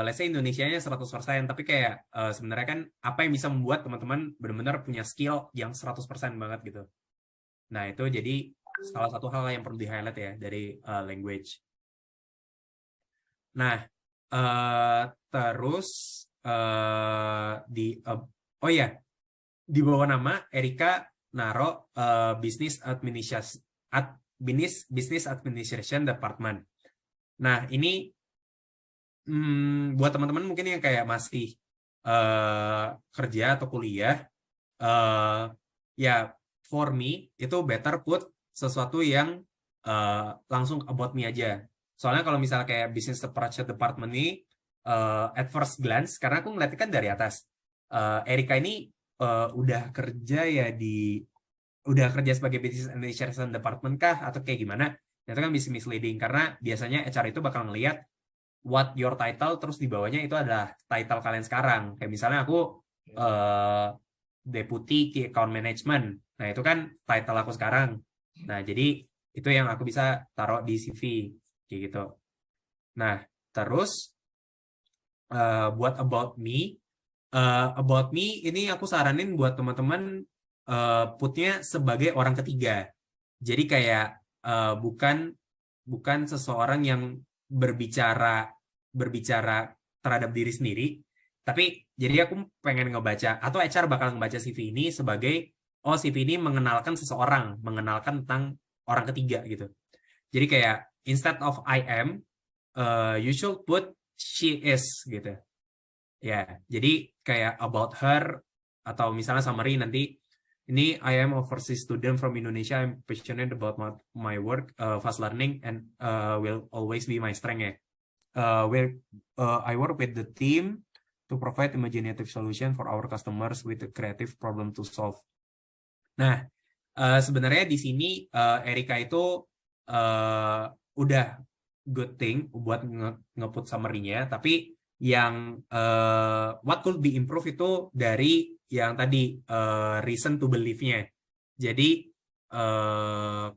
let's say Indonesianya 100%, tapi kayak sebenarnya kan apa yang bisa membuat teman-teman benar-benar punya skill yang 100% banget gitu. Nah, itu jadi salah satu hal yang perlu di-highlight ya dari language. Nah, terus oh ya, di bawah nama Erika naro business administration department. Nah, ini buat teman-teman mungkin yang kayak masih kerja atau kuliah, ya for me itu better put sesuatu yang langsung about me aja. Soalnya kalau misalnya kayak business approach department ini at first glance, karena aku ngeliatnya kan dari atas, Erika ini udah kerja sebagai business administration department kah atau kayak gimana? Itu kan bisa misleading karena biasanya HR itu bakal ngelihat what your title, terus di bawahnya itu adalah title kalian sekarang. Kayak misalnya aku eh, deputy key account management. Nah, itu kan title aku sekarang. Nah, jadi itu yang aku bisa taruh di CV kayak gitu. Nah, terus buat about me, about me ini aku saranin buat teman-teman putnya sebagai orang ketiga. Jadi kayak bukan seseorang yang berbicara terhadap diri sendiri, tapi jadi aku pengen ngebaca atau HR bakal ngebaca CV ini sebagai CV ini mengenalkan seseorang, mengenalkan tentang orang ketiga gitu. Jadi kayak instead of I am, you should put she is gitu. Ya, jadi kayak about her atau misalnya summary nanti ini I am a overseas student from Indonesia. I'm passionate about my work, fast learning, and will always be my strength ya. I work with the team to provide imaginative solution for our customers with a creative problem to solve. Nah, sebenarnya di sini Erika itu udah good thing buat nge-put summary-nya, tapi yang what could be improved itu dari yang tadi reason to believe-nya. Jadi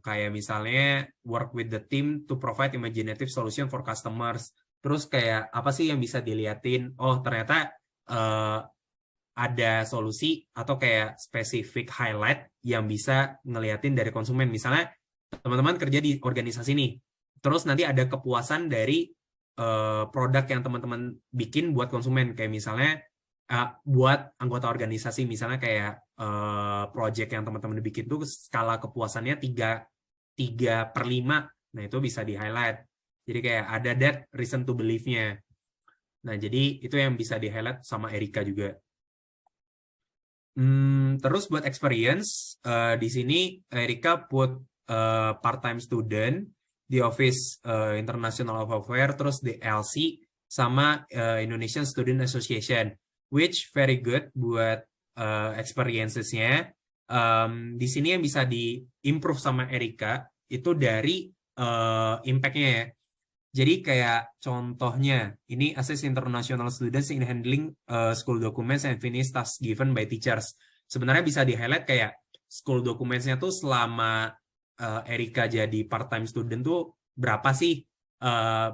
kayak misalnya work with the team to provide imaginative solution for customers. Terus kayak apa sih yang bisa diliatin? Oh, ternyata ada solusi atau kayak spesifik highlight yang bisa ngeliatin dari konsumen. Misalnya teman-teman kerja di organisasi nih, terus nanti ada kepuasan dari produk yang teman-teman bikin buat konsumen, kayak misalnya buat anggota organisasi, misalnya kayak project yang teman-teman bikin tuh skala kepuasannya 3/5, nah itu bisa di highlight. Jadi kayak ada that reason to believe-nya. Nah jadi itu yang bisa di highlight sama Erika juga. Terus buat experience di sini Erika put part-time student di Office International of Affairs, terus di LC sama Indonesian Student Association, which very good buat experiences-nya. Di sini yang bisa di-improve sama Erika itu dari impact-nya ya. Jadi kayak contohnya, ini assess international students in handling school documents and finish tasks given by teachers. Sebenarnya bisa di-highlight kayak school documents-nya tuh selama Erika jadi part-time student tuh berapa sih,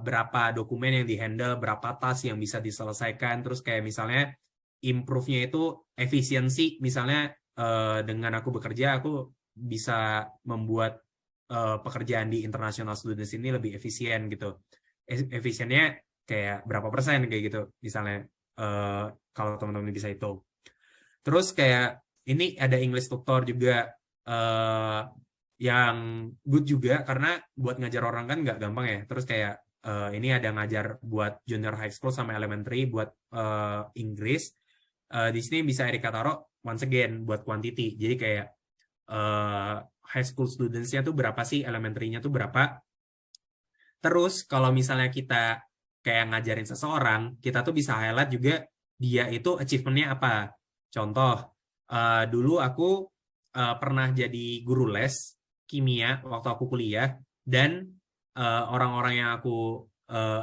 berapa dokumen yang di-handle, berapa task yang bisa diselesaikan, terus kayak misalnya improve-nya itu efisiensi, misalnya dengan aku bekerja, aku bisa membuat pekerjaan di international students ini lebih efisien gitu. Efisiennya kayak berapa persen kayak gitu misalnya kalau teman-teman bisa itu. Terus kayak ini ada English tutor juga yang good juga karena buat ngajar orang kan nggak gampang ya. Terus kayak ini ada ngajar buat junior high school sama elementary buat Inggris. Di sini bisa Erika taruh once again buat quantity. Jadi kayak high school students-nya tuh berapa sih, elementary-nya tuh berapa. Terus kalau misalnya kita kayak ngajarin seseorang, kita tuh bisa highlight juga dia itu achievement-nya apa. Contoh, dulu aku pernah jadi guru les kimia waktu aku kuliah, dan orang-orang yang aku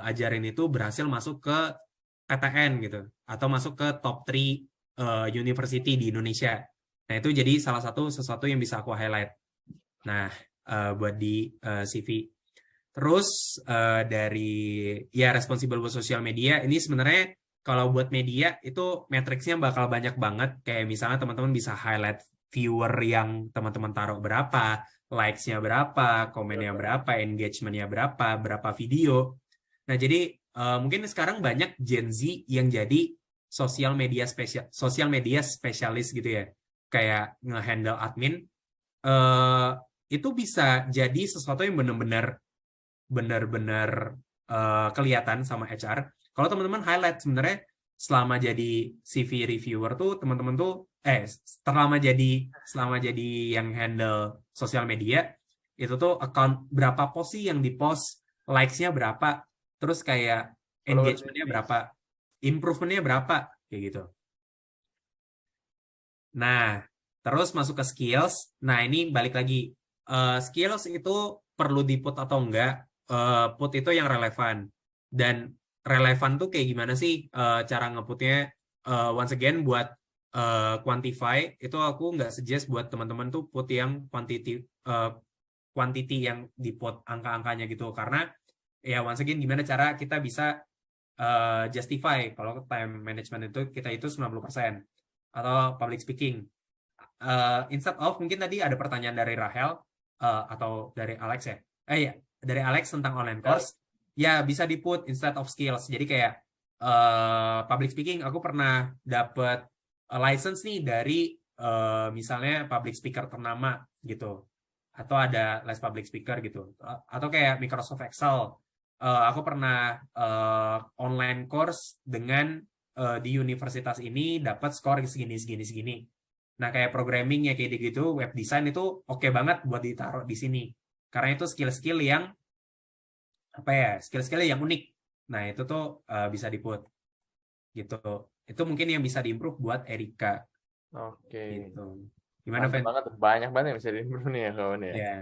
ajarin itu berhasil masuk ke PTN gitu, atau masuk ke top 3 university di Indonesia. Nah itu jadi salah satu sesuatu yang bisa aku highlight. Nah buat di CV. Terus dari ya responsible buat sosial media, ini sebenarnya kalau buat media itu matriksnya bakal banyak banget. Kayak misalnya teman-teman bisa highlight viewer yang teman-teman taruh berapa, likes-nya berapa, komennya berapa, engagement-nya berapa video. Nah jadi mungkin sekarang banyak Gen Z yang jadi sosial media spesialis gitu ya. Kayak nge-handle admin. Itu bisa jadi sesuatu yang benar-benar kelihatan sama HR. Kalau teman-teman highlight sebenarnya selama jadi CV reviewer tuh teman-teman tuh selama jadi yang handle sosial media itu tuh account berapa post sih yang di-post, likes-nya berapa, terus kayak engagement-nya berapa, improvement-nya berapa kayak gitu. Nah, terus masuk ke skills. Nah, ini balik lagi. Skills itu perlu di-put atau enggak? Put itu yang relevan. Dan relevan tuh kayak gimana sih cara nge-putnya? Once again, buat quantify, itu aku nggak suggest buat teman-teman tuh put yang quantity yang di-put angka-angkanya gitu. Karena ya once again, gimana cara kita bisa justify kalau time management itu kita itu 90% atau public speaking. Instead of mungkin tadi ada pertanyaan dari Rahel atau dari Alex ya. Iya, dari Alex tentang online course. Ya bisa di-put instead of skills. Jadi kayak public speaking aku pernah dapat license nih dari misalnya public speaker ternama gitu. Atau ada les public speaker gitu. Atau kayak Microsoft Excel. Aku pernah online course dengan di universitas ini dapat skor segini. Nah, kayak programming ya kayak gitu, web design itu oke banget buat ditaruh di sini. Karena itu skill-skill yang apa ya? Skill-skill yang unik. Nah, itu tuh bisa di-put gitu. Itu mungkin yang bisa diimprove buat Erika
Oke.
gitu. Gimana,
Mantap
Fen?
banget, banyak banget yang bisa diimprove nih ya kawan ya.
Ya.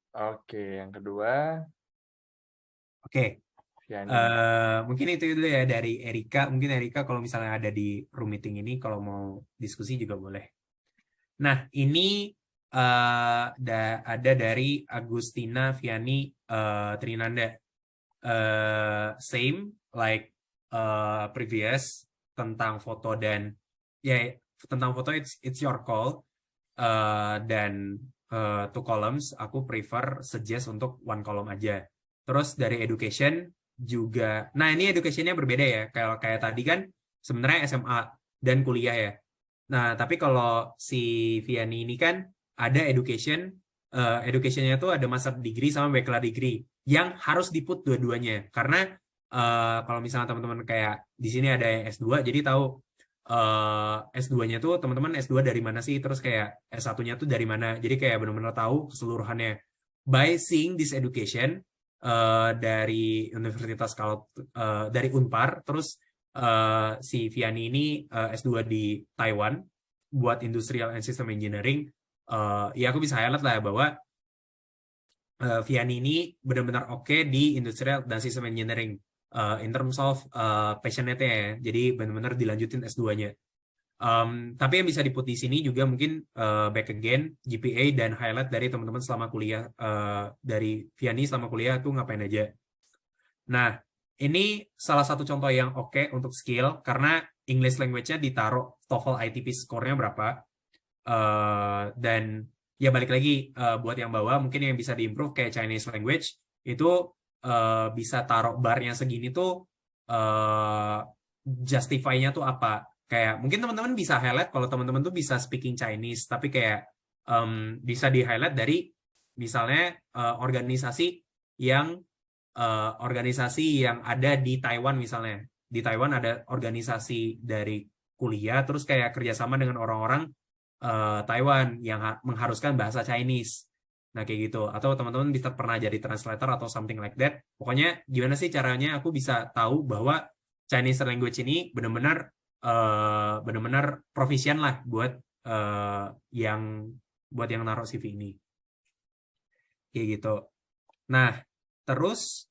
Oke, yang kedua,
Oke.
Viani.
Mungkin itu dulu ya dari Erika. Mungkin Erika kalau misalnya ada di room meeting ini, kalau mau diskusi juga boleh. Nah, ini ada dari Agustina Viani Trinanda. Same like previous tentang foto dan ya tentang foto it's your call dan 2 columns aku prefer suggest untuk 1 column aja. Terus dari education juga, nah ini educationnya berbeda ya, kayak tadi kan sebenarnya SMA dan kuliah ya. Nah tapi kalau si Vianney ini kan ada educationnya tuh ada master degree sama bachelor degree yang harus diput dua-duanya karena kalau misalnya teman-teman kayak di sini ada yang S2 jadi tahu S2-nya tuh teman-teman S2 dari mana sih, terus kayak S1-nya tuh dari mana, jadi kayak benar-benar tahu keseluruhannya by seeing this education dari Universitas kalau dari Unpar, terus si Vianney ini S2 di Taiwan buat Industrial and System Engineering. Ya aku bisa highlight lah bahwa Vianney ini benar-benar oke di Industrial dan System Engineering in terms of passionate ya, jadi benar-benar dilanjutin S2-nya. Tapi yang bisa diput di sini juga mungkin back again GPA dan highlight dari teman-teman selama kuliah, dari Vianney selama kuliah tuh ngapain aja. Nah, ini salah satu contoh yang oke untuk skill karena English language-nya ditaruh TOEFL ITP score-nya berapa. Dan ya balik lagi buat yang bawah mungkin yang bisa diimprove kayak Chinese language itu bisa taruh barnya segini tuh justify-nya tuh apa, kayak mungkin teman-teman bisa highlight kalau teman-teman tuh bisa speaking Chinese tapi kayak bisa di highlight dari misalnya organisasi yang ada di Taiwan. Misalnya di Taiwan ada organisasi dari kuliah terus kayak kerjasama dengan orang-orang Taiwan yang mengharuskan bahasa Chinese. Nah, kayak gitu. Atau teman-teman bisa pernah jadi translator atau something like that. Pokoknya gimana sih caranya aku bisa tahu bahwa Chinese language ini benar-benar proficient lah buat yang naruh CV ini. Kayak gitu. Nah, terus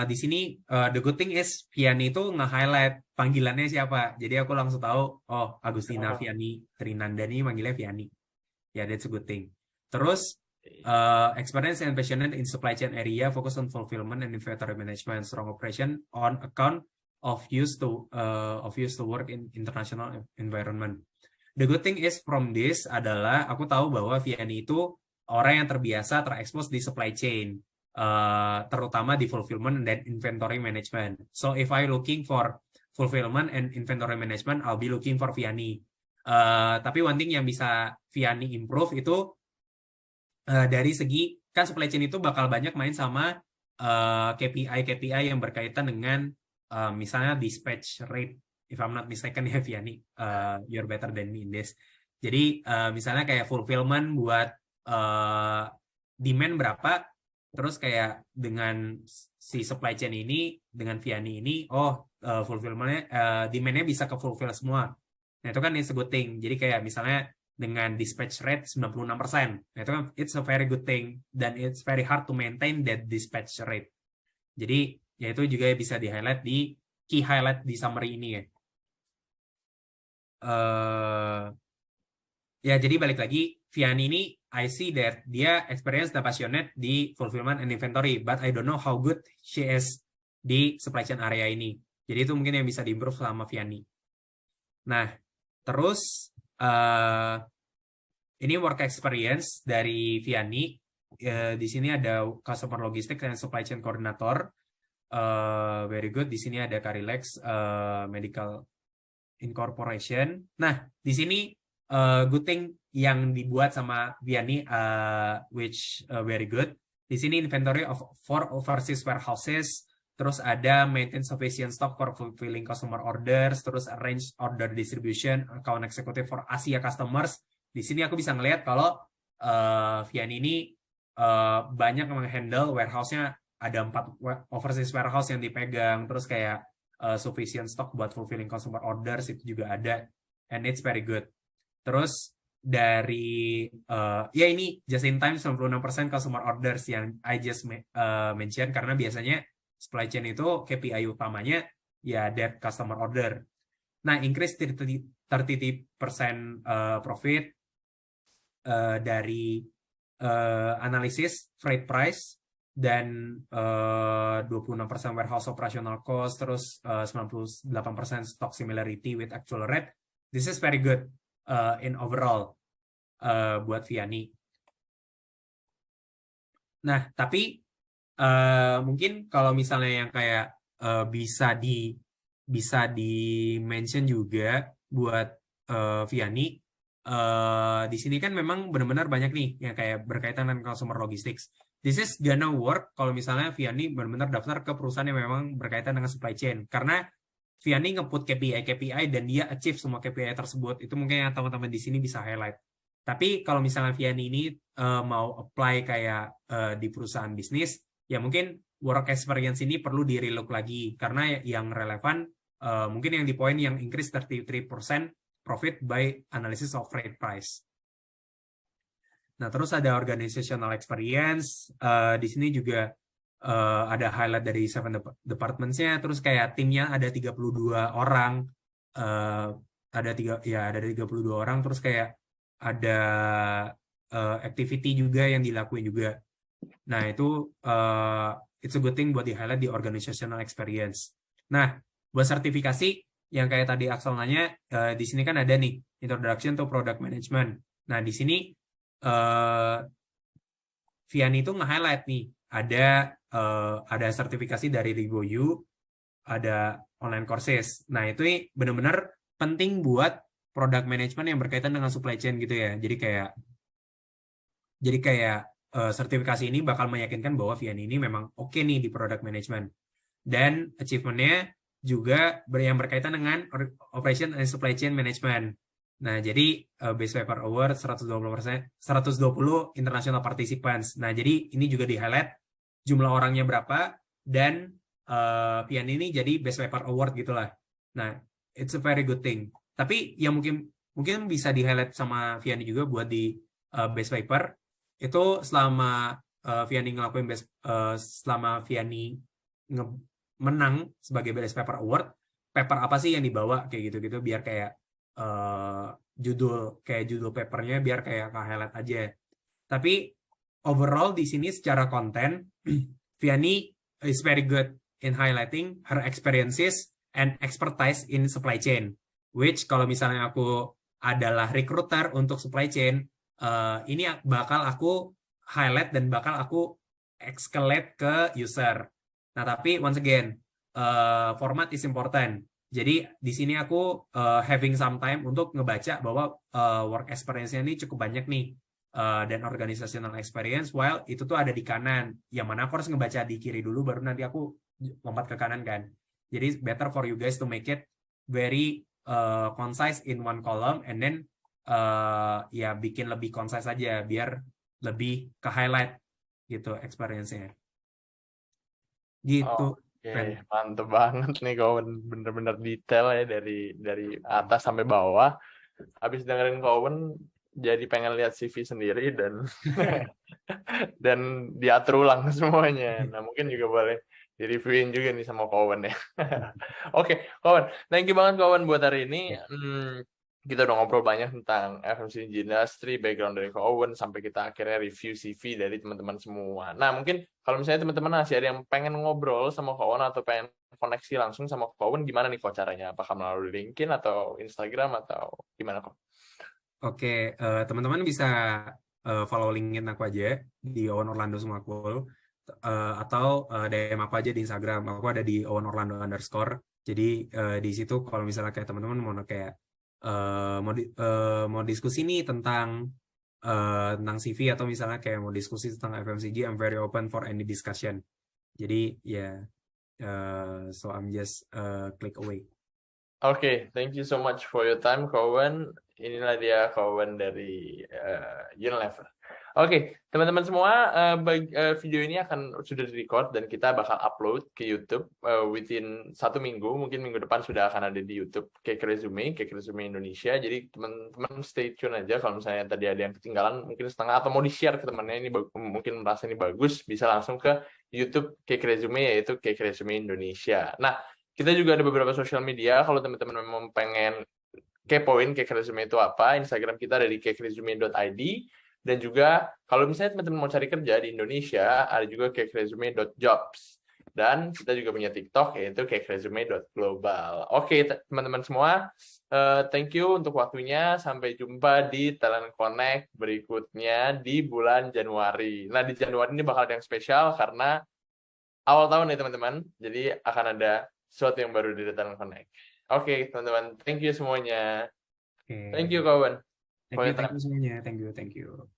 di sini the good thing is Vianney itu nge-highlight panggilannya siapa. Jadi aku langsung tahu, oh Agustina Vianney Trinanda ini manggilnya Vianney. Ya, that's a good thing. Terus experience and passionate in supply chain area, focus on fulfillment and inventory management, strong operation on account of used to work in international environment. The good thing is from this adalah aku tahu bahwa Vianney itu orang yang terbiasa terekspos di supply chain, terutama di fulfillment dan inventory management. So if I looking for fulfillment and inventory management, I'll be looking for Vianney. Tapi one thing yang bisa Vianney improve itu dari segi kan supply chain itu bakal banyak main sama KPI yang berkaitan dengan misalnya dispatch rate, if I'm not mistaken ya Vianney, you're better than me in this. Jadi misalnya kayak fulfillment buat demand berapa, terus kayak dengan si supply chain ini dengan Vianney ini, fulfillmentnya demand-nya bisa ke fulfill semua. Nah itu kan it's a good thing. Jadi kayak misalnya dengan dispatch rate 96%. Nah, itu kan it's a very good thing dan it's very hard to maintain that dispatch rate. Jadi ya itu juga bisa di-highlight di key highlight di summary ini ya. Ya jadi balik lagi Vianney ini I see that dia experience dan passionate di fulfillment and inventory, but I don't know how good she is di supply chain area ini. Jadi itu mungkin yang bisa diimprove sama Vianney. Nah, terus ini work experience dari Vianney. Di sini ada customer logistics and supply chain coordinator. Very good. Di sini ada Carilex Medical Incorporation. Nah, di sini good thing yang dibuat sama Vianney, which very good. Di sini inventory of 4 overseas warehouses, terus ada maintain sufficient stock for fulfilling customer orders, terus arrange order distribution, account executive for Asia customers. Di sini aku bisa ngelihat kalau Vianney ini banyak menghandle warehouse-nya, ada 4 overseas warehouse yang dipegang, terus kayak sufficient stock buat fulfilling customer orders itu juga ada, and it's very good. Terus dari ya ini just in time 96% customer orders yang I just mention, karena biasanya supply chain itu KPI utamanya ya that customer order. Nah, increase 30% profit dari analisis freight price, dan 26% warehouse operational cost, terus 98% stock similarity with actual rate. This is very good in overall buat Vianney. Nah, tapi mungkin kalau misalnya yang kayak bisa di mention juga buat Vianney, di sini kan memang benar-benar banyak nih yang kayak berkaitan dengan consumer logistics. This is gonna work kalau misalnya Vianney benar-benar daftar ke perusahaan yang memang berkaitan dengan supply chain, karena Vianney nge-put KPI dan dia achieve semua KPI tersebut. Itu mungkin yang teman-teman di sini bisa highlight. Tapi kalau misalnya Vianney ini mau apply kayak di perusahaan bisnis, ya mungkin work experience ini perlu di-relook lagi, karena yang relevan mungkin yang di poin yang increase 33% profit by analysis of freight price. Nah, terus ada organizational experience. Di sini juga ada highlight dari 7 departments-nya, terus kayak timnya ada 32 orang. Ada 32 orang, terus kayak ada activity juga yang dilakuin juga. Nah, itu it's a good thing buat di-highlight di organizational experience. Nah, buat sertifikasi yang kayak tadi Axel nanya, di sini kan ada nih Introduction to Product Management. Nah, di sini Vianney itu nge-highlight nih, ada sertifikasi dari RigoU, ada online courses. Nah, itu benar-benar penting buat product management yang berkaitan dengan supply chain gitu ya. Jadi kayak sertifikasi ini bakal meyakinkan bahwa Vianney ini memang oke nih di product management. Dan achievement-nya juga yang berkaitan dengan operation and supply chain management. Nah, jadi Best Paper Award 120 international participants. Nah, jadi ini juga di-highlight jumlah orangnya berapa, dan Vianney ini jadi Best Paper Award gitulah. Nah, it's a very good thing. Tapi yang mungkin bisa di-highlight sama Vianney juga buat di Best Paper, itu selama Vianney ngelakuin selama Vianney menang sebagai Best Paper Award, paper apa sih yang dibawa kayak gitu-gitu, biar kayak judul papernya biar kayak highlight aja. Tapi overall di sini secara konten Vianney is very good in highlighting her experiences and expertise in supply chain, which kalau misalnya aku adalah recruiter untuk supply chain, ini bakal aku highlight dan bakal aku escalate ke user. Nah, tapi once again, format is important. Jadi di sini aku having some time untuk ngebaca bahwa work experience-nya ini cukup banyak nih, dan organizational experience, while itu tuh ada di kanan. Yang mana aku harus ngebaca di kiri dulu, baru nanti aku lompat ke kanan kan. Jadi better for you guys to make it very concise in one column, and then ya bikin lebih concise aja biar lebih ke highlight gitu experience-nya. Gitu.
Oke, mantep banget nih Kowen, bener-bener detail ya dari atas sampai bawah. Habis dengerin Kowen jadi pengen lihat CV sendiri dan dan diatur ulang semuanya. Nah, mungkin juga boleh di-reviewin juga nih sama Kowen ya. Oke, Kowen, thank you banget Kowen buat hari ini. kita udah ngobrol banyak tentang FMCG industry, background dari Ko Owen, sampai kita akhirnya review CV dari teman-teman semua. Nah, mungkin kalau misalnya teman-teman masih ada yang pengen ngobrol sama Ko Owen atau pengen koneksi langsung sama Ko Owen, gimana nih kok caranya? Apakah melalui LinkedIn atau Instagram atau gimana kok?
Oke, teman-teman bisa follow LinkedIn aku aja di Owen Orlando Sumakul, atau DM aku aja di Instagram. Aku ada di Owen Orlando _. Jadi di situ kalau misalnya kayak teman-teman mau kayak mau diskusi nih tentang CV, atau misalnya kayak mau diskusi tentang FMCG, I'm very open for any discussion. Jadi ya, so I'm just click away.
Oke, thank you so much for your time, Kowen. Inilah dia Kowen dari Unilever. Oke, teman-teman semua, video ini sudah di-record dan kita bakal upload ke YouTube within 1 minggu. Mungkin minggu depan sudah akan ada di YouTube Cake Resume Indonesia. Jadi teman-teman stay tune aja. Kalau misalnya tadi ada yang ketinggalan, mungkin setengah atau mau di-share ke temannya, ini mungkin merasa ini bagus, bisa langsung ke YouTube Cake Resume, yaitu Cake Resume Indonesia. Nah, kita juga ada beberapa sosial media. Kalau teman-teman memang pengen kepoin Cake Resume itu apa, Instagram kita ada di cakeresume.id. Dan juga kalau misalnya teman-teman mau cari kerja di Indonesia, ada juga cakeresume.jobs. Dan kita juga punya TikTok, yaitu cakeresume.global. Oke, teman-teman semua, thank you untuk waktunya. Sampai jumpa di Talent Connect berikutnya di bulan Januari. Nah, di Januari ini bakal ada yang spesial karena awal tahun nih teman-teman, jadi akan ada sesuatu yang baru di Talent Connect. Oke, teman-teman, thank you semuanya.
Oke,
Thank you, kawan, for your
thank
time.
you semuanya, thank you.